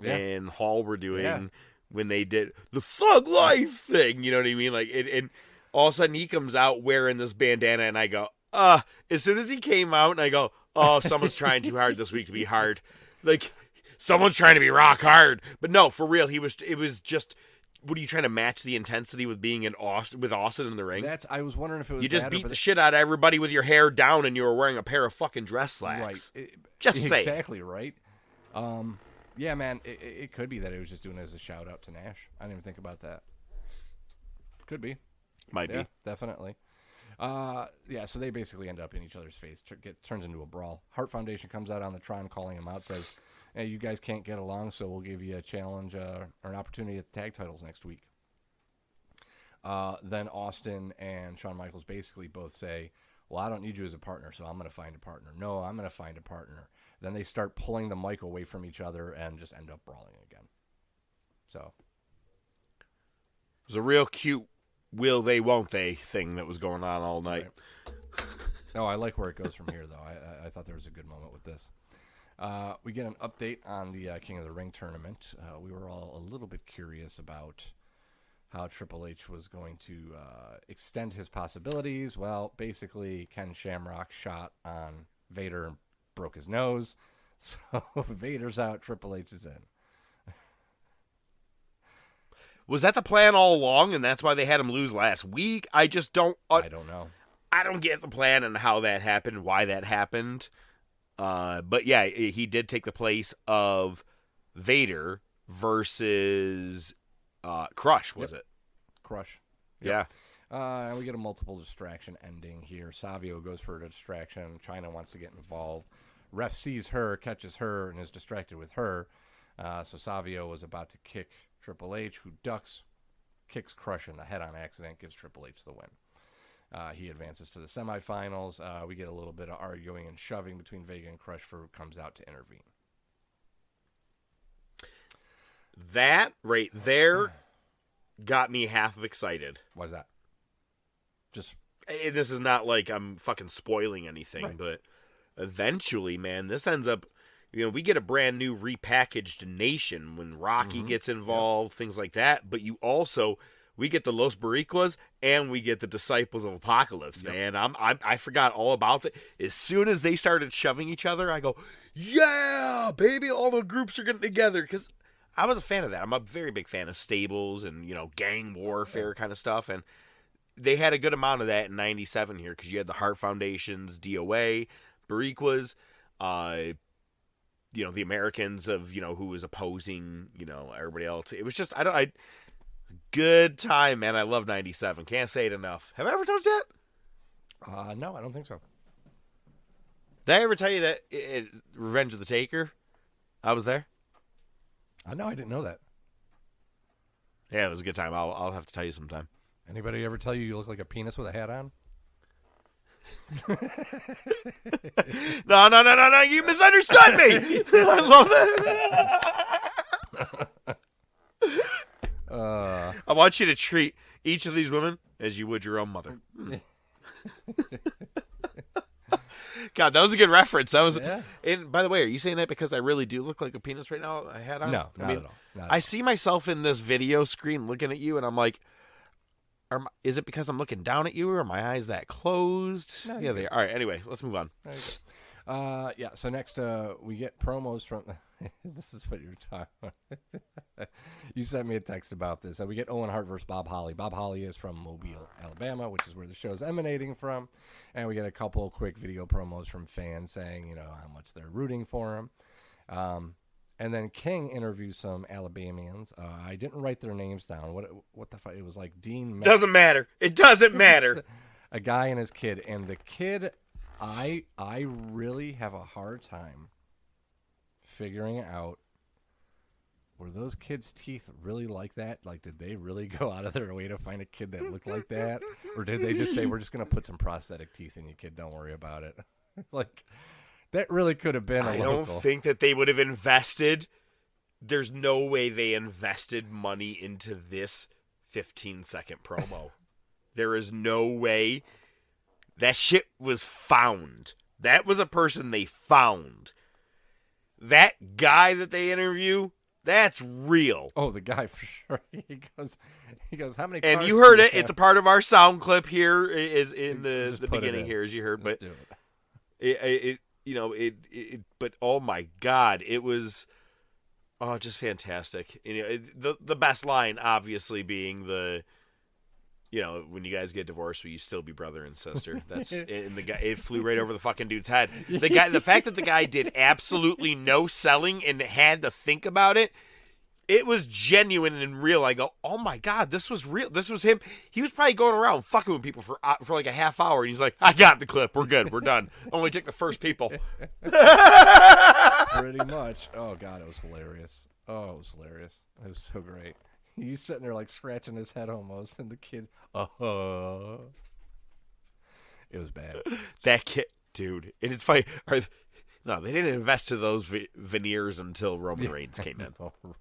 and Hall were doing when they did the Thug Life thing. You know what I mean? Like, and all of a sudden he comes out wearing this bandana, and I go, as soon as he came out, and I go, oh, someone's trying too hard this week to be hard. Like, someone's trying to be rock hard. But no, for real, it was just, what are you trying to match the intensity with being with Austin in the ring? I was wondering if it was you just beat the shit out of everybody with your hair down, and you were wearing a pair of fucking dress slacks. Right. Just say exactly right. Yeah, man, it could be that it was just doing it as a shout out to Nash. I didn't even think about that. Could be. Might be. Definitely. So they basically end up in each other's face. Turns into a brawl. Heart Foundation comes out on the Tron calling him out, says, hey, you guys can't get along, so we'll give you a challenge or an opportunity at the tag titles next week. Then Austin and Shawn Michaels basically both say, well, I don't need you as a partner, so I'm going to find a partner. No, I'm going to find a partner. Then they start pulling the mic away from each other and just end up brawling again. So it was a real cute will they, won't they thing that was going on all night. Right. No, I like where it goes from here, though. I thought there was a good moment with this. We get an update on the King of the Ring tournament. We were all a little bit curious about how Triple H was going to extend his possibilities. Well, basically, Ken Shamrock shot on Vader and broke his nose. So Vader's out, Triple H is in. Was that the plan all along, and that's why they had him lose last week? I just don't... I don't know. I don't get the plan and how that happened, why that happened. But yeah, he did take the place of Vader versus Crush, was it? Crush. Yep. Yeah. We get a multiple distraction ending here. Savio goes for a distraction. China wants to get involved. Ref sees her, catches her, and is distracted with her. So Savio was about to kick Triple H, who ducks, kicks Crush in the head on accident, gives Triple H the win. He advances to the semifinals. We get a little bit of arguing and shoving between Vega and Crush for who comes out to intervene. That right there got me half excited. Why's that? And this is not like I'm fucking spoiling anything, right. But eventually, man, this ends up, we get a brand new repackaged Nation when Rocky gets involved, things like that. But we get the Los Boricuas and we get the Disciples of Apocalypse, man. I forgot all about that. As soon as they started shoving each other, I go, yeah, baby, all the groups are getting together. Because I was a fan of that. I'm a very big fan of stables and, gang warfare kind of stuff. And they had a good amount of that in 97 here because you had the Heart Foundations, DOA, Boricuas, the Americans of, who was opposing, everybody else. It was just, good time, man. I love 97. Can't say it enough. Have I ever told you that? No, I don't think so. Did I ever tell you that Revenge of the Taker? I was there. No, I didn't know that. Yeah, it was a good time. I'll have to tell you sometime. Anybody ever tell you look like a penis with a hat on? No. You misunderstood me. I love that. I want you to treat each of these women as you would your own mother. God, that was a good reference. That was. Yeah. And by the way, are you saying that because I really do look like a penis right now? I had on. No, not at all. I see myself in this video screen looking at you, and I'm like, is it because I'm looking down at you, or are my eyes that closed? No, yeah, they are. All right. Anyway, let's move on. So next we get promos from. This is what you're talking about. You sent me a text about this. So we get Owen Hart versus Bob Holly. Bob Holly is from Mobile, Alabama, which is where the show's emanating from. And we get a couple quick video promos from fans saying, how much they're rooting for him. And then King interviews some Alabamians. I didn't write their names down. What the fuck? It was like Dean. Doesn't matter. It doesn't matter. A guy and his kid. And the kid, I really have a hard time figuring out, were those kids' teeth really like that? Like, did they really go out of their way to find a kid that looked like that? Or did they just say, we're just going to put some prosthetic teeth in you, kid, don't worry about it? Like, that really could have been a I local. don't think that they would have invested. There's no way they invested money into this 15-second promo. There is no way. That shit was found. That was a person they found. That guy that they interview, that's real. Oh, the guy for sure. He goes, how many And cars you heard do it. It's a part of our sound clip here is in the beginning here, as you heard. But but oh my God, it was just fantastic. The best line obviously being when you guys get divorced, will you still be brother and sister? That's and the guy. It flew right over the fucking dude's head. The fact that the guy did absolutely no selling and had to think about it, it was genuine and real. I go, oh my God, this was real. This was him. He was probably going around fucking with people for like a half hour. And he's like, I got the clip. We're good. We're done. Only took the first people. Pretty much. Oh God, it was hilarious. Oh, it was hilarious. It was so great. He's sitting there like scratching his head almost, and the kid, it was bad. That kid, dude, and it's funny. No, they didn't invest to those veneers until Roman Reigns came in.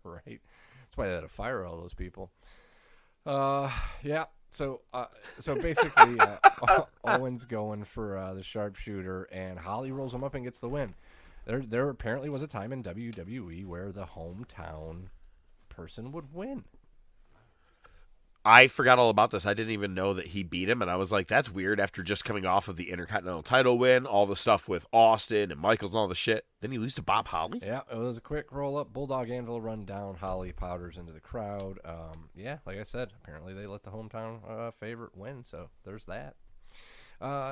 Right. That's why they had to fire all those people. Yeah. So basically, Owen's going for the sharpshooter, and Holly rolls him up and gets the win. There apparently was a time in WWE where the hometown person would win. I forgot all about this. I didn't even know that he beat him, and I was like, that's weird after just coming off of the Intercontinental title win, all the stuff with Austin and Michaels and all the shit. Then he loses to Bob Holly? Yeah, it was a quick roll-up. Bulldog Anvil run down. Holly powders into the crowd. Yeah, like I said, apparently they let the hometown favorite win, so there's that.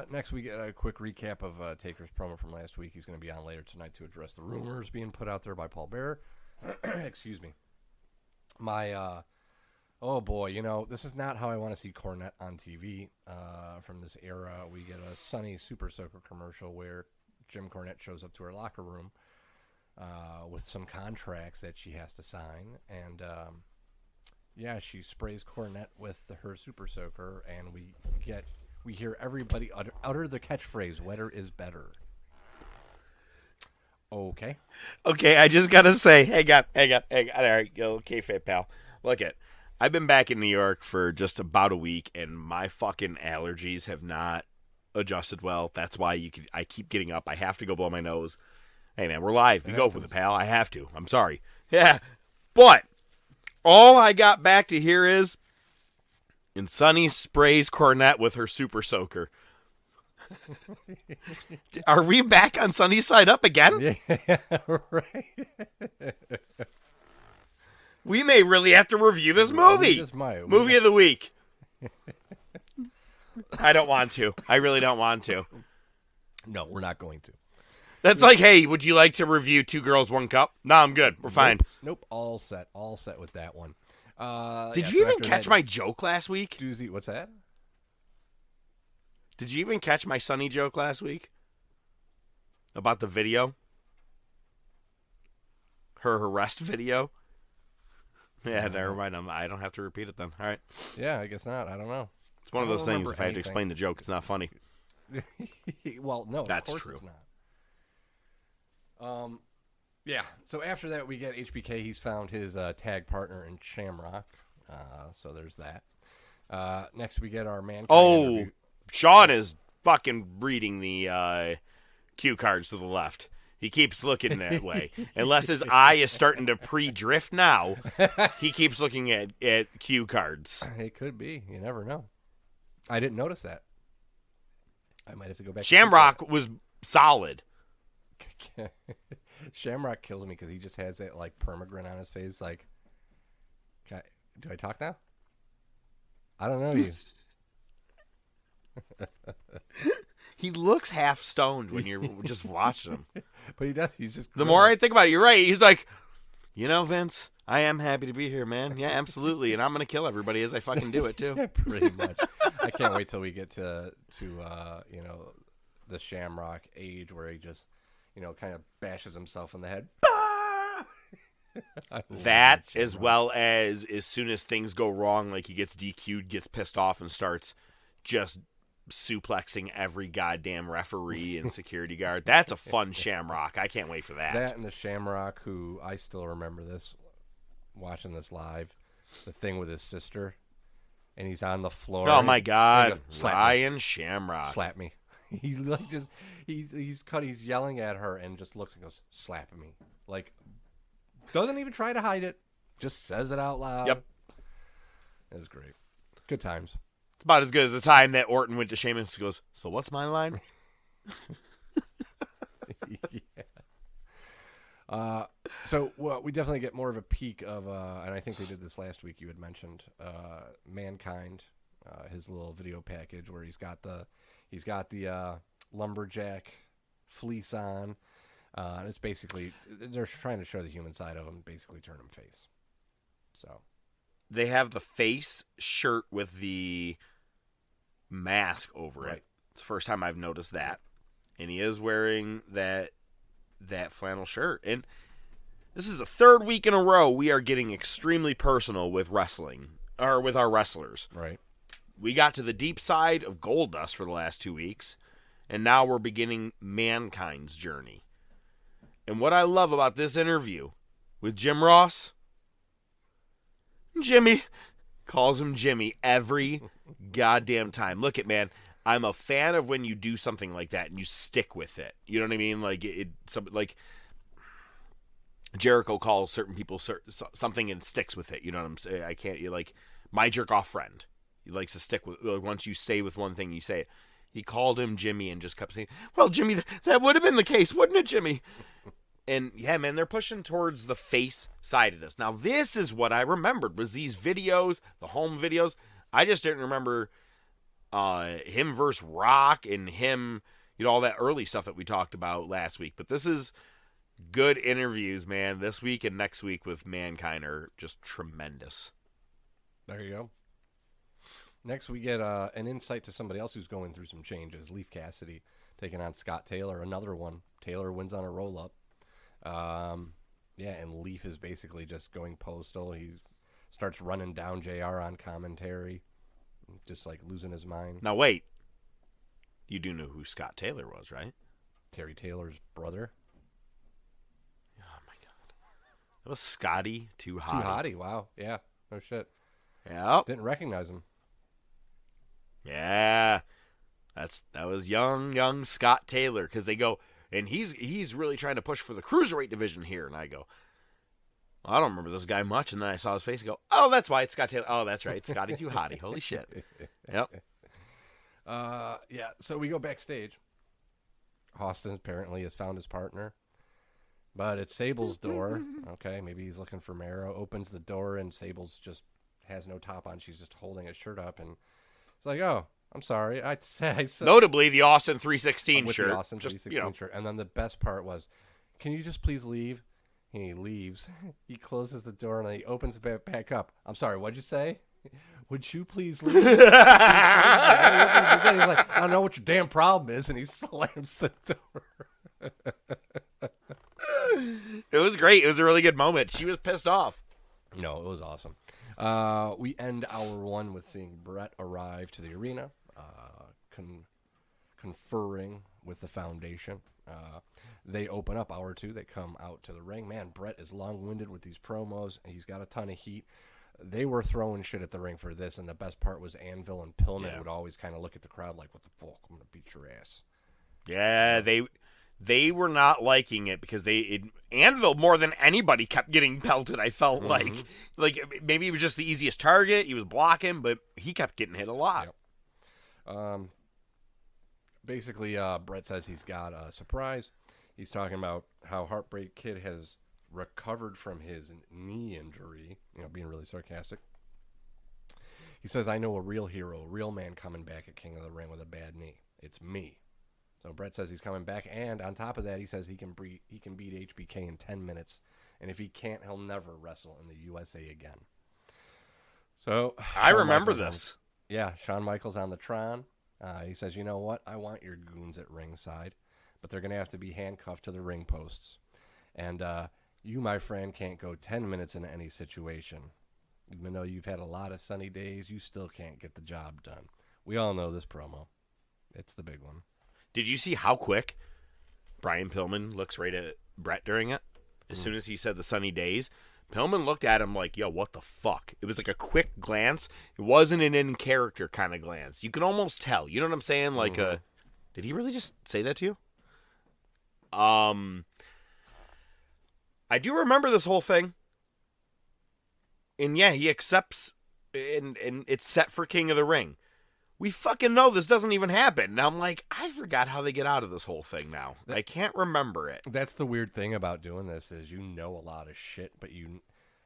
Next, we get a quick recap of Taker's promo from last week. He's going to be on later tonight to address the rumors being put out there by Paul Bearer. Excuse me. Oh boy, this is not how I want to see Cornette on TV from this era. We get a Sunny Super Soaker commercial where Jim Cornette shows up to her locker room with some contracts that she has to sign. And, she sprays Cornette with her Super Soaker, and we hear everybody utter the catchphrase, wetter is better. Okay, I just got to say, hang on. All right, go, kayfabe, pal. Look it. I've been back in New York for just about a week, and my fucking allergies have not adjusted well. That's why I keep getting up. I have to go blow my nose. Hey, man, we're live. We go with it, pal. I have to. I'm sorry. Yeah, but all I got back to hear is, and Sunny sprays Cornette with her Super Soaker. Are we back on Sunny's side up again? Yeah, right. We may really have to review this movie. Movie of the week. I don't want to. I really don't want to. No, we're not going to. That's like, hey, would you like to review Two Girls, One Cup? No, I'm good. We're fine. Nope. All set with that one. Did you even catch my joke last week? Doozy, what's that? Did you even catch my Sunny joke last week? About the video? Her arrest video? Yeah, never mind. I don't have to repeat it then. All right. Yeah, I guess not. I don't know. It's one of those things. If I had to explain the joke, it's not funny. Well, no, that's of course true. It's not. Yeah. So after that, we get HBK. He's found his tag partner in Shamrock. So there's that. Next, we get our man. Oh, Sean is fucking reading the cue cards to the left. He keeps looking that way. Unless his eye is starting to pre-drift now, he keeps looking at cue cards. It could be. You never know. I didn't notice that. I might have to go back. Shamrock was solid. Shamrock kills me because he just has that like permagrin on his face. Like, do I talk now? I don't know you. He looks half stoned when you're just watching him. But he does. He's just. The more I think about it, you're right. He's like, Vince, I am happy to be here, man. Yeah, absolutely. And I'm going to kill everybody as I fucking do it, too. Yeah, pretty much. I can't wait till we get to the Shamrock age where he just, kind of bashes himself in the head. That, as well as soon as things go wrong, like he gets DQ'd, gets pissed off, and starts just suplexing every goddamn referee and security guard. That's a fun Shamrock. I can't wait for that. That and the Shamrock, who I still remember this, watching this live, the thing with his sister, and he's on the floor. Oh my God, Ryan Shamrock, slap me. He like just he's yelling at her and just looks and goes, slap me. Like, doesn't even try to hide it, just says it out loud. Yep, it was great. Good times. It's about as good as the time that Orton went to Sheamus and goes, so what's my line? Yeah. So we definitely get more of a peek of, and I think we did this last week. You had mentioned Mankind, his little video package where he's got the lumberjack fleece on, and it's basically they're trying to show the human side of him, basically turn him face. So they have the face shirt with the mask over it. It's the first time I've noticed that, and he is wearing that flannel shirt. And this is the third week in a row we are getting extremely personal with wrestling, or with our wrestlers. Right. We got to the deep side of Goldust for the last 2 weeks, and now we're beginning Mankind's journey. And what I love about this interview with Jim Ross, Jimmy calls him Jimmy every goddamn time. Look at, man, I'm a fan of when you do something like that and you stick with it. You know what I mean? Like like Jericho calls certain people something and sticks with it. You know what I'm saying? I can't. You like my jerk off friend. He likes to stick with. Like, once you stay with one thing, you say it. He called him Jimmy and just kept saying, "Well, Jimmy, that would have been the case, wouldn't it, Jimmy?" And yeah, man, they're pushing towards the face side of this. Now, this is what I remembered was these videos, the home videos. I just didn't remember him versus Rock and him, all that early stuff that we talked about last week. But this is good interviews, man. This week and next week with Mankind are just tremendous. There you go. Next, we get an insight to somebody else who's going through some changes. Leaf Cassidy taking on Scott Taylor, another one. Taylor wins on a roll-up. And Leaf is basically just going postal. He starts running down JR on commentary, just like losing his mind. Now, wait. You do know who Scott Taylor was, right? Terry Taylor's brother. Oh, my God. That was Scotty Too Hotty. Too Hotty, wow. Yeah, no shit. Yeah. Didn't recognize him. Yeah. That was young Scott Taylor, because they go, and he's really trying to push for the cruiserweight division here. And I go, well, I don't remember this guy much. And then I saw his face and go, oh, that's why it's Scott Taylor. Oh, that's right. Scotty Too Hotty. Holy shit. Yep. Yeah, so we go backstage. Austin apparently has found his partner. But it's Sable's door. Okay, maybe he's looking for Mero. Opens the door, and Sable's just has no top on. She's just holding his shirt up. And it's like, oh, I'm sorry. I said notably the Austin 316 shirt. The Austin 316 shirt. And then the best part was, can you just please leave? And he leaves. He closes the door and then he opens it back up. I'm sorry, what'd you say? Would you please leave? He's like, I don't know what your damn problem is, and he slams the door. It was great. It was a really good moment. She was pissed off. No, it was awesome. We end hour one with seeing Brett arrive to the arena, conferring with the Foundation. They open up hour two. They come out to the ring. Man, Brett is long-winded with these promos. He's got a ton of heat. They were throwing shit at the ring for this, and the best part was Anvil and Pillman would always kind of look at the crowd like, what the fuck, I'm going to beat your ass. Yeah, they were not liking it because Anvil more than anybody kept getting pelted. I felt like maybe he was just the easiest target. He was blocking, but he kept getting hit a lot. Yep. Basically, Brett says he's got a surprise. He's talking about how Heartbreak Kid has recovered from his knee injury, being really sarcastic. He says, I know a real hero, a real man coming back at King of the Ring with a bad knee. It's me. So Brett says he's coming back, and on top of that, he says he can beat HBK in 10 minutes, and if he can't, he'll never wrestle in the USA again. So I remember this. Shawn Michaels on the Tron. He says, you know what? I want your goons at ringside, but they're going to have to be handcuffed to the ring posts. And you, my friend, can't go 10 minutes into any situation. Even though you've had a lot of sunny days, you still can't get the job done. We all know this promo. It's the big one. Did you see how quick Brian Pillman looks right at Brett during it? As soon as he said the sunny days, Pillman looked at him like, yo, what the fuck? It was like a quick glance. It wasn't an in-character kind of glance. You could almost tell. You know what I'm saying? Like, did he really just say that to you? I do remember this whole thing. And yeah, he accepts, and it's set for King of the Ring. We fucking know this doesn't even happen. And I'm like, I forgot how they get out of this whole thing now. I can't remember it. That's the weird thing about doing this is a lot of shit, but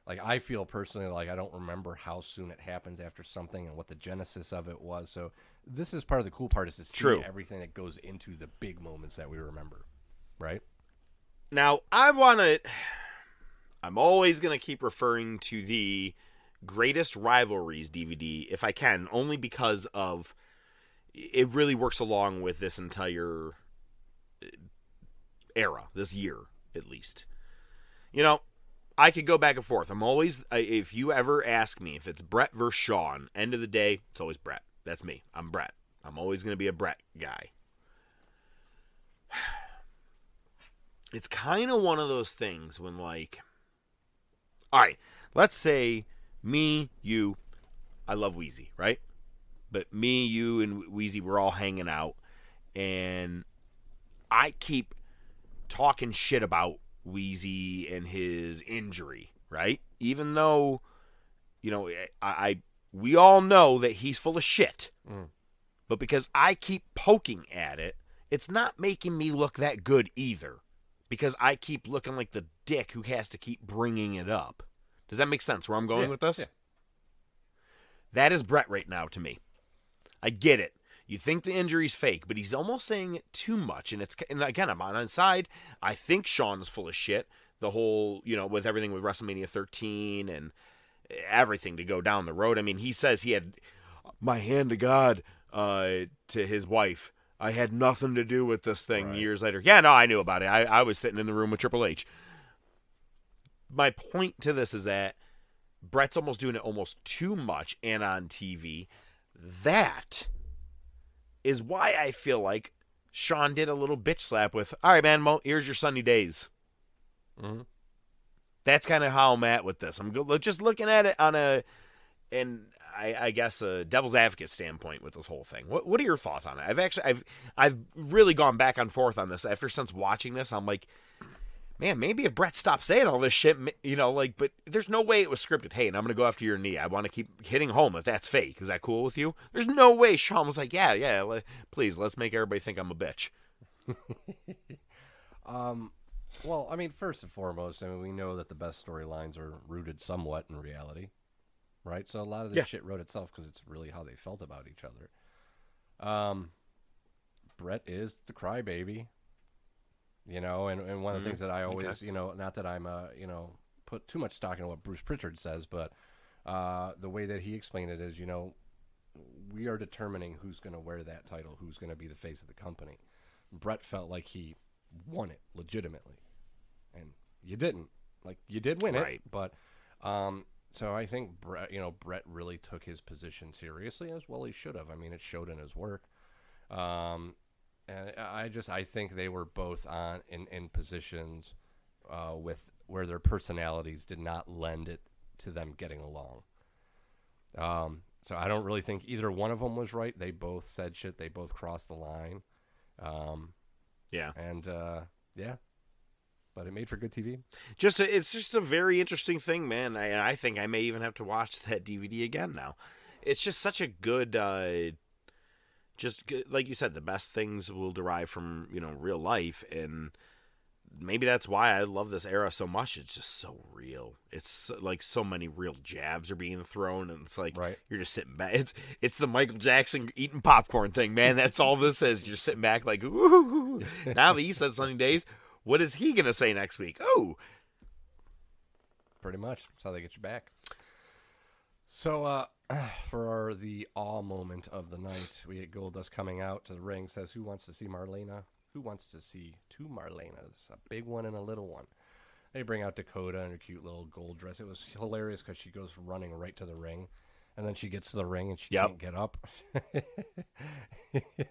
I feel personally like I don't remember how soon it happens after something and what the genesis of it was. So this is part of the cool part is to see everything that goes into the big moments that we remember, right? Now, I'm always going to keep referring to the Greatest Rivalries DVD, if I can, only because of it really works along with this entire era, this year, at least. I could go back and forth. I'm always, if you ever ask me if it's Brett versus Shawn, end of the day, it's always Brett. That's me. I'm Brett. I'm always going to be a Brett guy. It's kind of one of those things when, like, all right, let's say me, you, I love Wheezy, right? But me, you, and Wheezy, we're all hanging out, and I keep talking shit about Wheezy and his injury, right? Even though, we all know that he's full of shit. But because I keep poking at it, it's not making me look that good either. Because I keep looking like the dick who has to keep bringing it up. Does that make sense where I'm going with this? Yeah. That is Brett right now to me. I get it. You think the injury's fake, but he's almost saying it too much. And again, I'm on his side. I think Shawn's full of shit. The whole, with everything with WrestleMania 13 and everything to go down the road. I mean, he says he had my hand to God to his wife. I had nothing to do with this thing years later. Yeah, no, I knew about it. I was sitting in the room with Triple H. My point to this is that Brett's almost doing it almost too much and on TV. That is why I feel like Shawn did a little bitch slap with, all right, man, Mo, here's your sunny days. Mm-hmm. That's kind of how I'm at with this. I'm just looking at it on I guess a devil's advocate standpoint with this whole thing. What are your thoughts on it? I've really gone back and forth on this since watching this. I'm like, man, maybe if Brett stopped saying all this shit, but there's no way it was scripted. Hey, and I'm going to go after your knee. I want to keep hitting home if that's fake. Is that cool with you? There's no way Shawn was like, yeah, please, let's make everybody think I'm a bitch. Well, I mean, first and foremost, we know that the best storylines are rooted somewhat in reality, right? So a lot of this shit wrote itself because it's really how they felt about each other. Brett is the crybaby. And one of the things that I always, not that I'm, put too much stock in what Bruce Pritchard says, but the way that he explained it is, we are determining who's going to wear that title, who's going to be the face of the company. Brett felt like he won it legitimately, and you didn't. Like, you did win it, but so I think Brett really took his position seriously, as well he should have. I mean, it showed in his work. And I think they were both in positions with where their personalities did not lend it to them getting along. So I don't really think either one of them was right. They both said shit. They both crossed the line. But it made for good TV. It's just a very interesting thing, man. I think I may even have to watch that DVD again now. It's just such a good. Just like you said, the best things will derive from real life, and maybe that's why I love this era so much. It's just so real. It's like so many real jabs are being thrown, and it's like you're just sitting back. It's the Michael Jackson eating popcorn thing, man. That's all this is. You're sitting back like, ooh. Now that he said Sunny Days, what is he gonna say next week? Oh, pretty much. That's how they get you back. So, for the awe moment of the night, we get Goldust coming out to the ring. Says, "Who wants to see Marlena? Who wants to see two Marlenas? A big one and a little one." They bring out Dakota in her cute little gold dress. It was hilarious because she goes running right to the ring, and then she gets to the ring and she can't get up.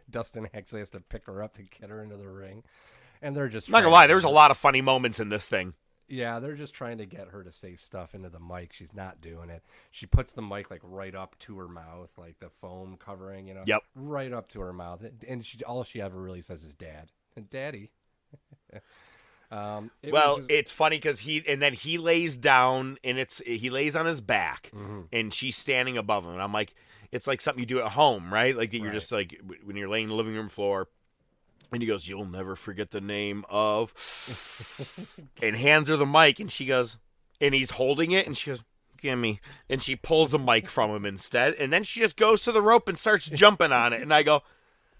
Dustin actually has to pick her up to get her into the ring, and they're just. I'm not gonna lie, there was a lot of funny moments in this thing. Yeah, they're just trying to get her to say stuff into the mic. She's not doing it. She puts the mic like right up to her mouth, like the foam covering, right up to her mouth. And all she ever really says is "Dad" and "Daddy." It's funny because he lays down and he lays on his back, and she's standing above him. And I'm like, it's like something you do at home, right? Like you're just like when you're laying in the living room floor. And he goes, "You'll never forget the name of," and hands her the mic, and she goes, and he's holding it, and she goes, "Gimme," and she pulls the mic from him instead, and then she just goes to the rope and starts jumping on it, and I go,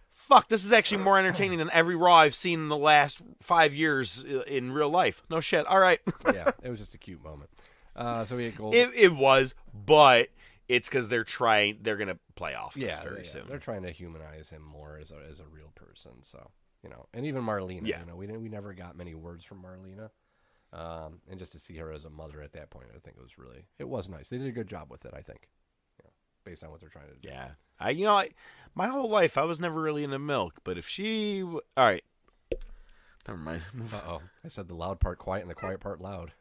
"Fuck, this is actually more entertaining than every Raw I've seen in the last 5 years in real life." No shit. All right. Yeah, it was just a cute moment. So we had Gold. It was, but it's because they're gonna play off this very soon. They're trying to humanize him more as a real person. So and even Marlena. Yeah. We never got many words from Marlena, and just to see her as a mother at that point, I think it was nice. They did a good job with it. I think, based on what they're trying to do. Yeah, my whole life I was never really into milk, but if she, all right, never mind. Uh-oh, I said the loud part quiet and the quiet part loud.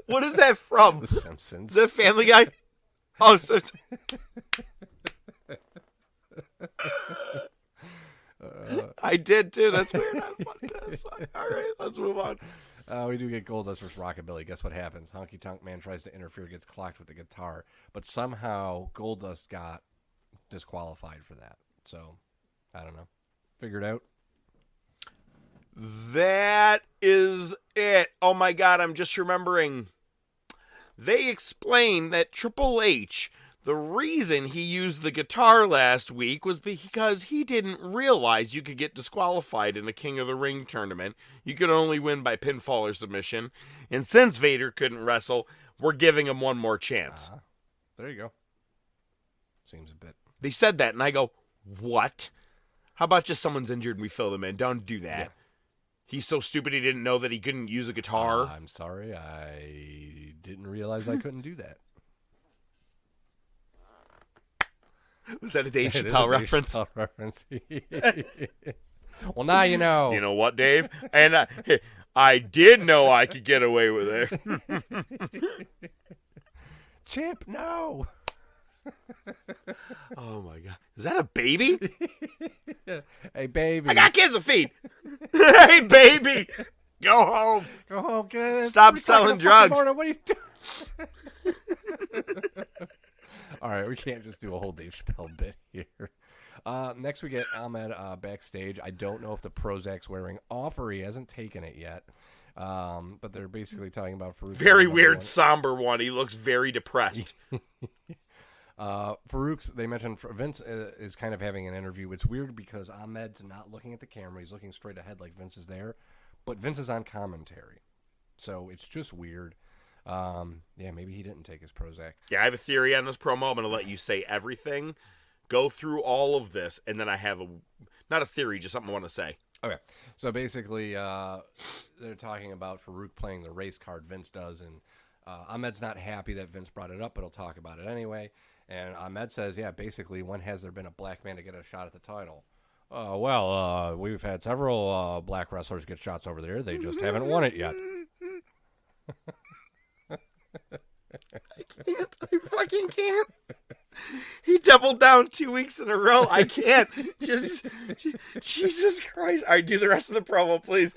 What is that from? The Simpsons. The Family Guy? Oh, so I did too. That's weird. That's fine. All right, let's move on. We do get Goldust versus Rockabilly. Guess what happens? Honky Tonk Man tries to interfere, gets clocked with the guitar, but somehow Goldust got disqualified for that. So, I don't know. Figure it out. That is it. Oh my God, I'm just remembering. They explained that Triple H, the reason he used the guitar last week was because he didn't realize you could get disqualified in a King of the Ring tournament. You could only win by pinfall or submission. And since Vader couldn't wrestle, we're giving him one more chance. There you go. Seems a bit. They said that, and I go, what? How about just someone's injured and we fill them in? Don't do that. Yeah. He's so stupid he didn't know that he couldn't use a guitar. I'm sorry. I didn't realize I couldn't do that. Was that a Dave Chappelle reference? Chappelle reference. Well, now you know. You know what, Dave? And I did know I could get away with it. Chip, no. Oh, my God. Is that a baby? Hey, baby. I got kids to feed. Hey, baby. Go home. Go home, kid. Stop selling drugs. What are you doing? All right, we can't just do a whole Dave Chappelle bit here. Next, we get Ahmed backstage. I don't know if the Prozac's wearing off or he hasn't taken it yet. But they're basically talking about Farouk. Very weird, somber one. He looks very depressed. Farouk's, they mentioned Vince is kind of having an interview. It's weird because Ahmed's not looking at the camera. He's looking straight ahead like Vince is there. But Vince is on commentary. So it's just weird. Maybe he didn't take his Prozac. Yeah, I have a theory on this promo. I'm going to let you say everything. Go through all of this, and then I have not a theory, just something I want to say. Okay. So basically, they're talking about Farouk playing the race card Vince does, and Ahmed's not happy that Vince brought it up, but he'll talk about it anyway. And Ahmed says, basically, when has there been a black man to get a shot at the title? We've had several black wrestlers get shots over there. They just haven't won it yet. I can't. I fucking can't. He doubled down 2 weeks in a row. I can't. Jesus Christ. All right, do the rest of the promo, please.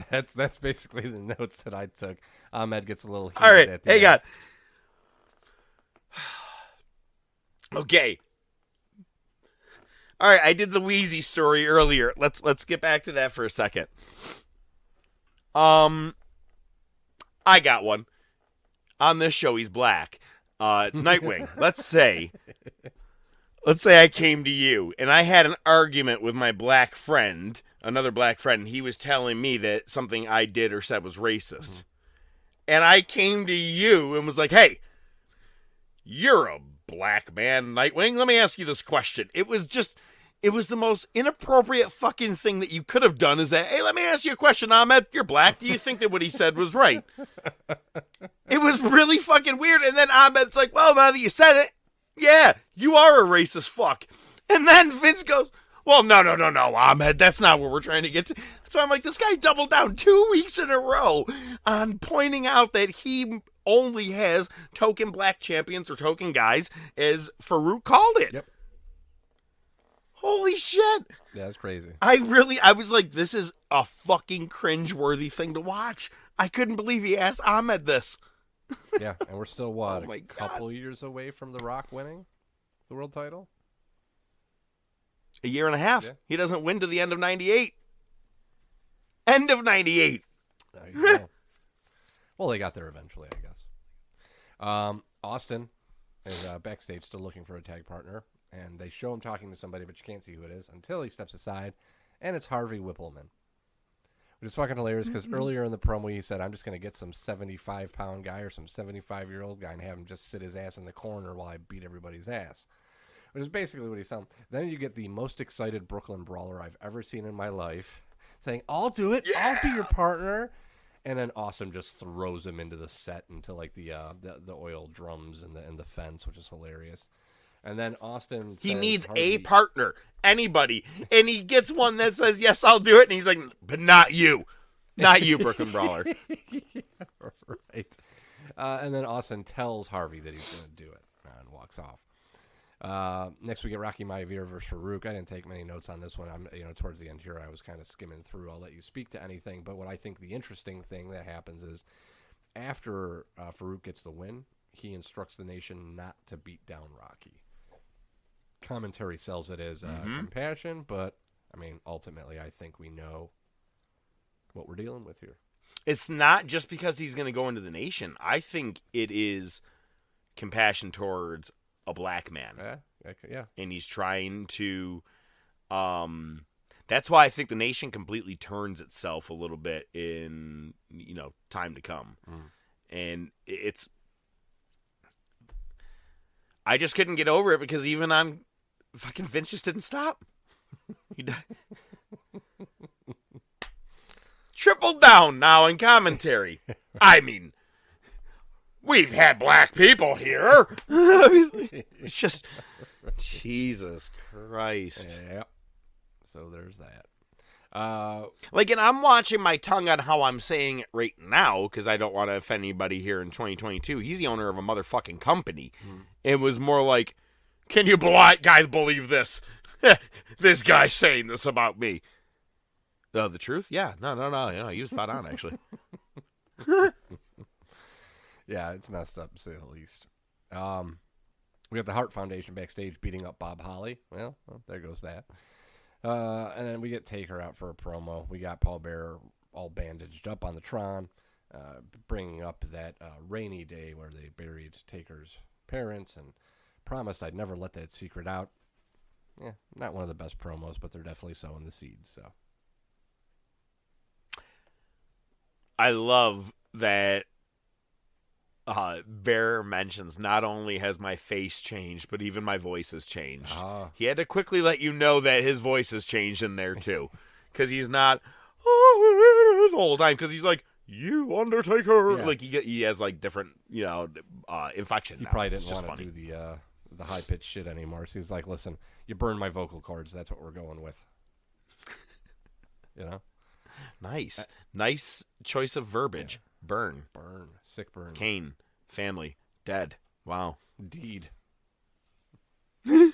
That's basically the notes that I took. Ahmed gets a little heated. All right, at the hang end. on. Okay. All right, I did the Wheezy story earlier. Let's get back to that for a second. I got one. On this show, he's black. Nightwing, let's say I came to you, and I had an argument with my black friend, another black friend, and he was telling me that something I did or said was racist. Mm-hmm. And I came to you and was like, hey, you're a black man, Nightwing. Let me ask you this question. It was the most inappropriate fucking thing that you could have done is that, hey, let me ask you a question, Ahmed. You're black. Do you think that what he said was right? It was really fucking weird. And then Ahmed's like, well, now that you said it, yeah, you are a racist fuck. And then Vince goes, well, no, Ahmed, that's not what we're trying to get to. So I'm like, this guy doubled down 2 weeks in a row on pointing out that he only has token black champions or token guys, as Farouk called it. Yep. Holy shit. Yeah, that's crazy. I was like, this is a fucking cringeworthy thing to watch. I couldn't believe he asked Ahmed this. Yeah, and we're still, what, a couple years away from The Rock winning the world title? A year and a half. Yeah. He doesn't win to the end of 98. End of 98. There you go. Well, they got there eventually, I guess. Austin is backstage still looking for a tag partner, and they show him talking to somebody, but you can't see who it is until he steps aside, and it's Harvey Whippleman. Which is fucking hilarious because earlier in the promo he said, I'm just going to get some 75-pound guy or some 75-year-old guy and have him just sit his ass in the corner while I beat everybody's ass. Which is basically what he's saying. Then you get the most excited Brooklyn Brawler I've ever seen in my life saying, I'll do it. Yeah! I'll be your partner. And then Awesome just throws him into the set into like the oil drums and the fence, which is hilarious. And then Austin he needs a partner, anybody, and he gets one that says yes, I'll do it, and he's like, but not you, Brooklyn Brawler. Yeah, right. And then Austin tells Harvey that he's going to do it and walks off. Next we get Rocky Maivia versus Farouk. I didn't take many notes on this one. I'm towards the end here I was kind of skimming through. I'll let you speak to anything, but what I think the interesting thing that happens is after Farouk gets the win, he instructs the nation not to beat down Rocky. Commentary sells it as compassion, but I mean ultimately I think we know what we're dealing with here. It's not just because he's going to go into the nation. I think it is compassion towards a black man. Yeah. And he's trying to that's why I think the nation completely turns itself a little bit in time to come. And it's I just couldn't get over it because even on fucking Vince just didn't stop. He triple down now in commentary. I mean, we've had black people here. It's just Jesus Christ. Yep. So there's that. And I'm watching my tongue on how I'm saying it right now because I don't want to offend anybody here in 2022. He's the owner of a motherfucking company. It was more like, can you guys believe this? This guy saying this about me. The truth? Yeah. No. He was spot on, actually. Yeah, it's messed up, to say the least. We got the Hart Foundation backstage beating up Bob Holly. Well, there goes that. And then we get Taker out for a promo. We got Paul Bearer all bandaged up on the Tron, bringing up that rainy day where they buried Taker's parents and promised I'd never let that secret out. Yeah, not one of the best promos, but they're definitely sowing the seeds. So I love that Bearer mentions not only has my face changed, but even my voice has changed. He had to quickly let you know that his voice has changed in there too, because he's not the whole time. Because he's like, "You Undertaker," like he has like different infection. He probably didn't want to do the high pitched shit anymore. So he's like, "Listen, you burned my vocal cords. That's what we're going with." Nice choice of verbiage. Yeah. Burn, sick burn. Kane, family, dead. Wow, indeed. And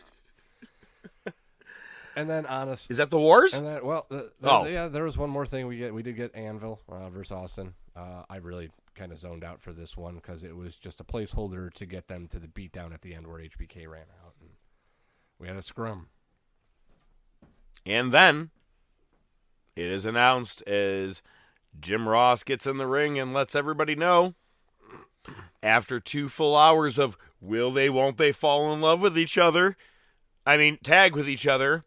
then honest, is that the Wars? And that yeah, there was one more thing we did get Anvil versus Austin. I really kind of zoned out for this one because it was just a placeholder to get them to the beatdown at the end where HBK ran out, and we had a scrum. And then it is announced as Jim Ross gets in the ring and lets everybody know, after 2 full hours of will they, won't they fall in love with each other, tag with each other,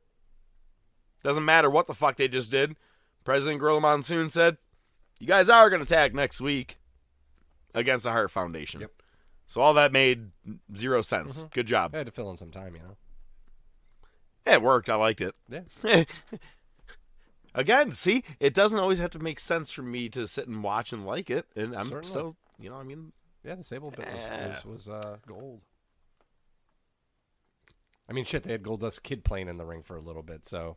doesn't matter what the fuck they just did, President Gorilla Monsoon said, you guys are going to tag next week against the Hart Foundation. Yep. So all that made 0 sense. Mm-hmm. Good job. I had to fill in some time, Yeah, it worked. I liked it. Yeah. Again, see, it doesn't always have to make sense for me to sit and watch and like it. And I'm Certainly. still, Yeah, the Sable bit was gold. Shit, they had Goldust Kid playing in the ring for a little bit, so,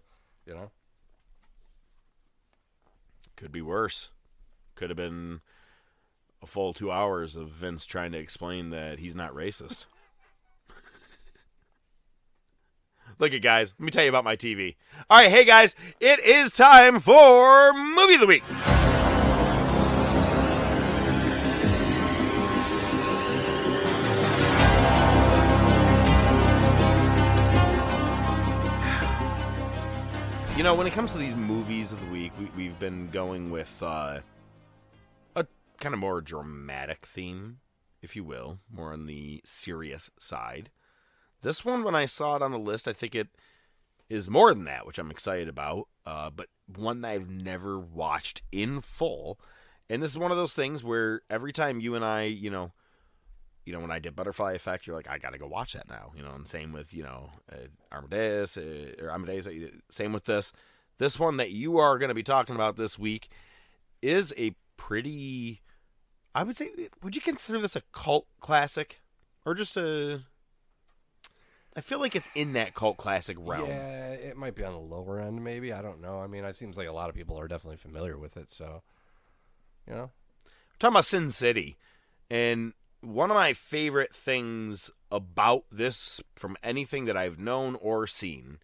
Could be worse. Could have been a full 2 hours of Vince trying to explain that he's not racist. Look at guys, let me tell you about my TV. All right, hey guys, it is time for Movie of the Week. When it comes to these movies of the week, we've been going with a kind of more dramatic theme, if you will, more on the serious side. This one, when I saw it on the list, I think it is more than that, which I'm excited about, but one that I've never watched in full. And this is one of those things where every time you and I, when I did Butterfly Effect, you're like, I got to go watch that now, and same with, Amadeus, same with this. This one that you are going to be talking about this week is a pretty, I would say, would you consider this a cult classic? Or just I feel like it's in that cult classic realm. Yeah, it might be on the lower end, maybe. I don't know. It seems like a lot of people are definitely familiar with it, so, We're talking about Sin City. And one of my favorite things about this, from anything that I've known or seen,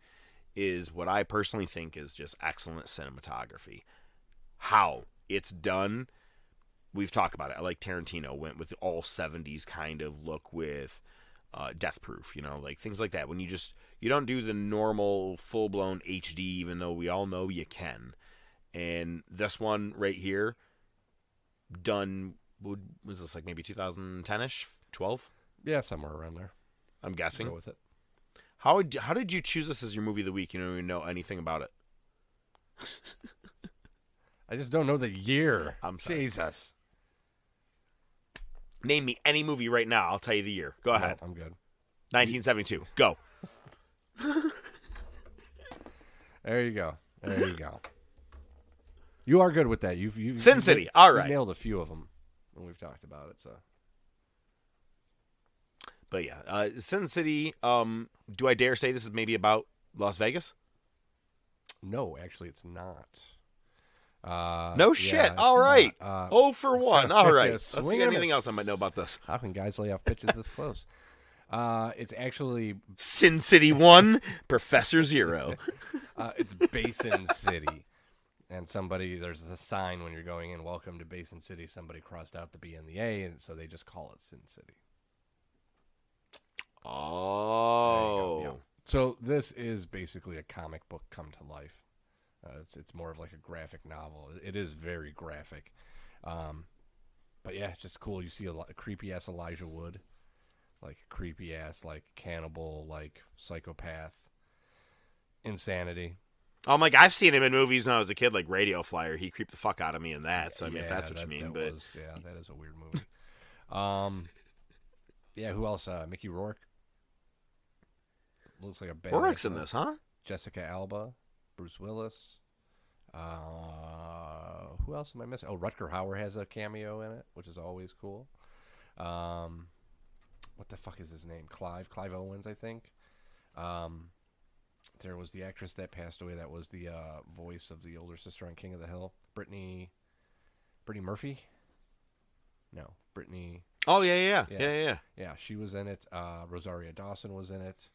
is what I personally think is just excellent cinematography. How it's done, we've talked about it. I like Tarantino went with the all 70s kind of look with Death Proof, like things like that. When you don't do the normal full-blown HD, even though we all know you can. And this one right here, done, was this like maybe 2010-ish, 12? Yeah, somewhere around there. I'm guessing. Go with it. How did you choose this as your movie of the week? You don't even know anything about it. I just don't know the year. I'm sorry. Jesus. Name me any movie right now. I'll tell you the year. Go ahead. No, I'm good. 1972. Go. There you go. You are good with that. You've Sin City. All right. You've nailed a few of them when we've talked about it. So. But yeah, Sin City. Do I dare say this is maybe about Las Vegas? No, actually, it's not. No shit. All right. 0 for 1. All right. Let's see anything else I might know about this. How can guys lay off pitches this close? It's actually Sin City 1, Professor 0. It's Basin City. And there's a sign when you're going in, welcome to Basin City. Somebody crossed out the B and the A, and so they just call it Sin City. Oh. Yeah. So this is basically a comic book come to life. It's more of like a graphic novel. It is very graphic. But yeah, it's just cool. You see a creepy-ass Elijah Wood. Like creepy-ass, like cannibal, like psychopath. Insanity. Oh my God, I've seen him in movies when I was a kid, like Radio Flyer. He creeped the fuck out of me in that. So, if that's what you mean. That is a weird movie. Yeah, who else? Mickey Rourke. Looks like a bad. Rourke's in this, huh? Jessica Alba, Bruce Willis. Who else am I missing? Oh, Rutger Hauer has a cameo in it, which is always cool. What the fuck is his name? Clive Owens, I think. There was the actress that passed away that was the voice of the older sister on King of the Hill. Brittany Murphy? No, Brittany. Oh, yeah. Yeah, she was in it. Rosario Dawson was in it.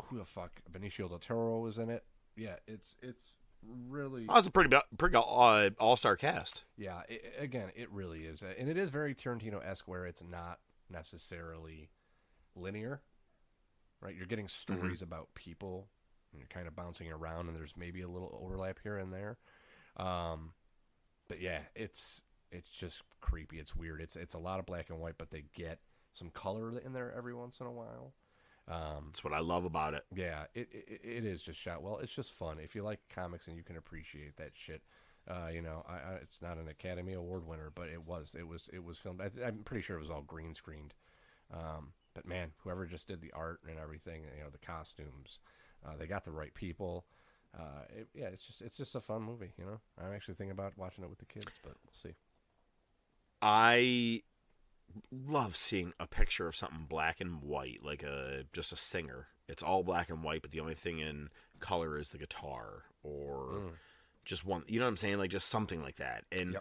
Who the fuck? Benicio del Toro was in it. Yeah, it's really... Oh, it's a pretty all-star cast. Yeah, it really is. And it is very Tarantino-esque where it's not necessarily linear. Right, you're getting stories about people and you're kind of bouncing around, and there's maybe a little overlap here and there. But yeah, it's just creepy. It's weird. It's a lot of black and white, but they get some color in there every once in a while. That's what I love about it. Yeah, it is just shot well. It's just fun. If you like comics and you can appreciate that shit, it's not an Academy Award winner, but it was filmed. I'm pretty sure it was all green screened. But man, whoever just did the art and everything, the costumes, they got the right people. It's just a fun movie. I'm actually thinking about watching it with the kids, but we'll see. I love seeing a picture of something black and white, like just a singer. It's all black and white, but the only thing in color is the guitar or just one. You know what I'm saying? Like just something like that. And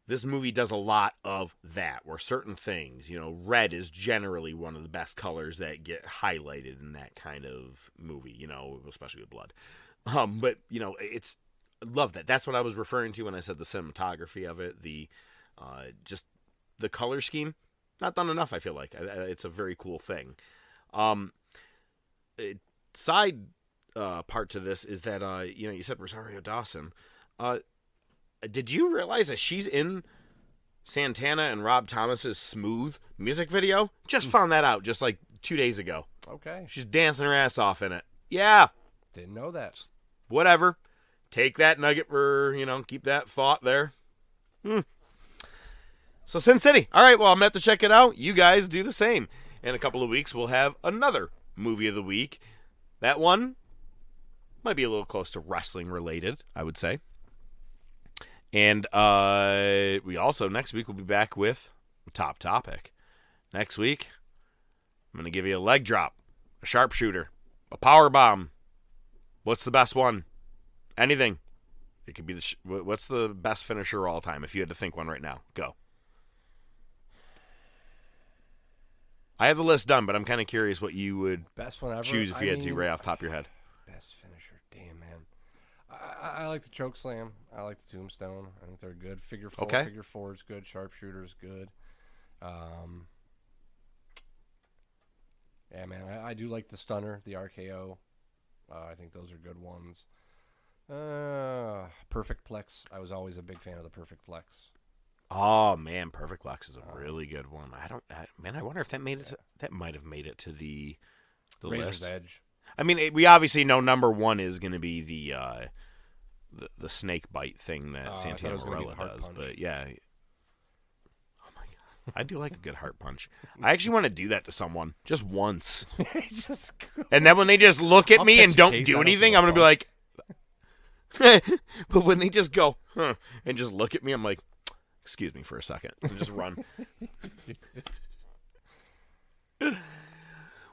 this movie does a lot of that, where certain things, red is generally one of the best colors that get highlighted in that kind of movie. Especially with blood. But it's I love that. That's what I was referring to when I said the cinematography of it. The just the color scheme, not done enough. I feel like it's a very cool thing. Side part to this is that you said Rosario Dawson. Did you realize that she's in Santana and Rob Thomas's Smooth music video? Just found that out just like 2 days ago. Okay. She's dancing her ass off in it. Yeah. Didn't know that. Whatever. Take that nugget for, keep that thought there. So Sin City. All right, well, I'm going to have to check it out. You guys do the same. In a couple of weeks, we'll have another movie of the week. That one might be a little close to wrestling related, I would say. And we also, next week, we'll be back with a top topic. Next week, I'm going to give you a leg drop, a sharpshooter, a power bomb. What's the best one? Anything. It could be what's the best finisher of all time? If you had to think one right now, go. I have the list done, but I'm kind of curious what you would best one ever? choose if you had to right off the top of your head. Best finisher. Damn, man. I like the choke slam. I like the tombstone. I think they're good. Figure four. Okay. Figure four is good. Sharpshooter is good. Yeah, man. I do like the stunner, the RKO. I think those are good ones. Perfect Plex. I was always a big fan of the Perfect Plex. Oh man, Perfect Plex is a really good one. I wonder if that made it. That might have made it to the Razor's list. Edge. I mean, we obviously know number one is going to be the snake bite thing that Santana Marella does. Punch. But yeah, oh my god, I do like a good heart punch. I actually want to do that to someone just once, and then when they just look at me and don't do anything, I'm gonna be like. But when they just go, and just look at me, I'm like, excuse me for a second, and just run.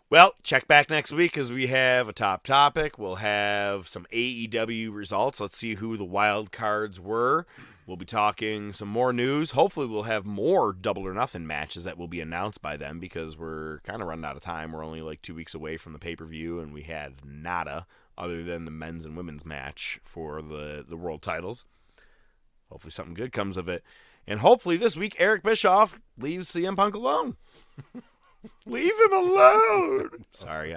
Well, check back next week because we have a top topic. We'll have some AEW results. Let's see who the wild cards were. We'll be talking some more news. Hopefully we'll have more Double or Nothing matches that will be announced by them because we're kind of running out of time. We're only like 2 weeks away from the pay-per-view, and we had nada other than the men's and women's match for the world titles. Hopefully something good comes of it. And hopefully this week Eric Bischoff leaves CM Punk alone. Leave him alone. Sorry,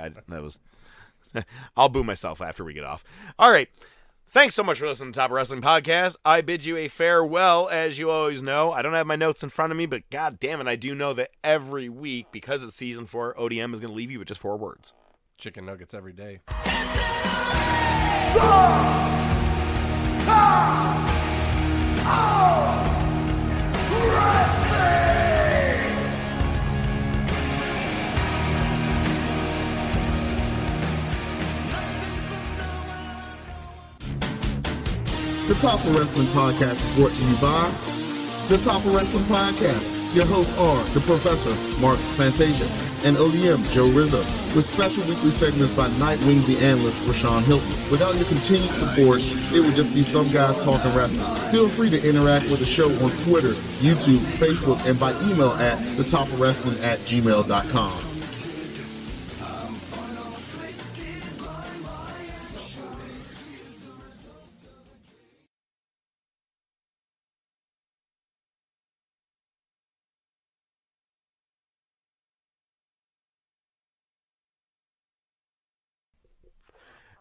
I'll boo myself after we get off. All right. Thanks so much for listening to Top Wrestling Podcast. I bid you a farewell, as you always know. I don't have my notes in front of me, but god damn it, I do know that every week, because it's season 4, ODM is going to leave you with just 4 words. Chicken nuggets every day. The Top of Wrestling Podcast is brought to you by The Top of Wrestling Podcast. Your hosts are the Professor, Mark Fantasia, and ODM, Joe Rizzo, with special weekly segments by Nightwing the Analyst, Vashon Hilton. Without your continued support, it would just be some guys talking wrestling. Feel free to interact with the show on Twitter, YouTube, Facebook, and by email at thetopofwrestling@gmail.com.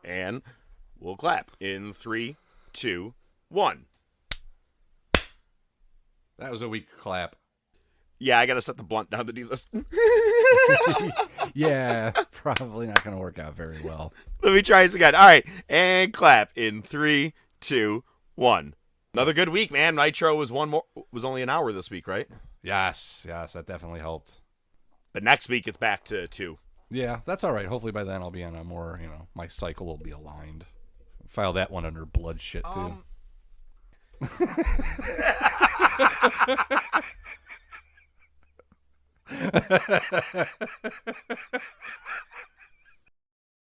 And we'll clap in 3, 2, 1. That was a weak clap. Yeah, I got to set the blunt down to do this. Yeah, probably not going to work out very well. Let me try this again. All right, and clap in 3, 2, 1. Another good week, man. Nitro was only an hour this week, right? Yes, that definitely helped. But next week it's back to 2. Yeah, that's all right. Hopefully by then I'll be on a more, my cycle will be aligned. File that one under blood shit too.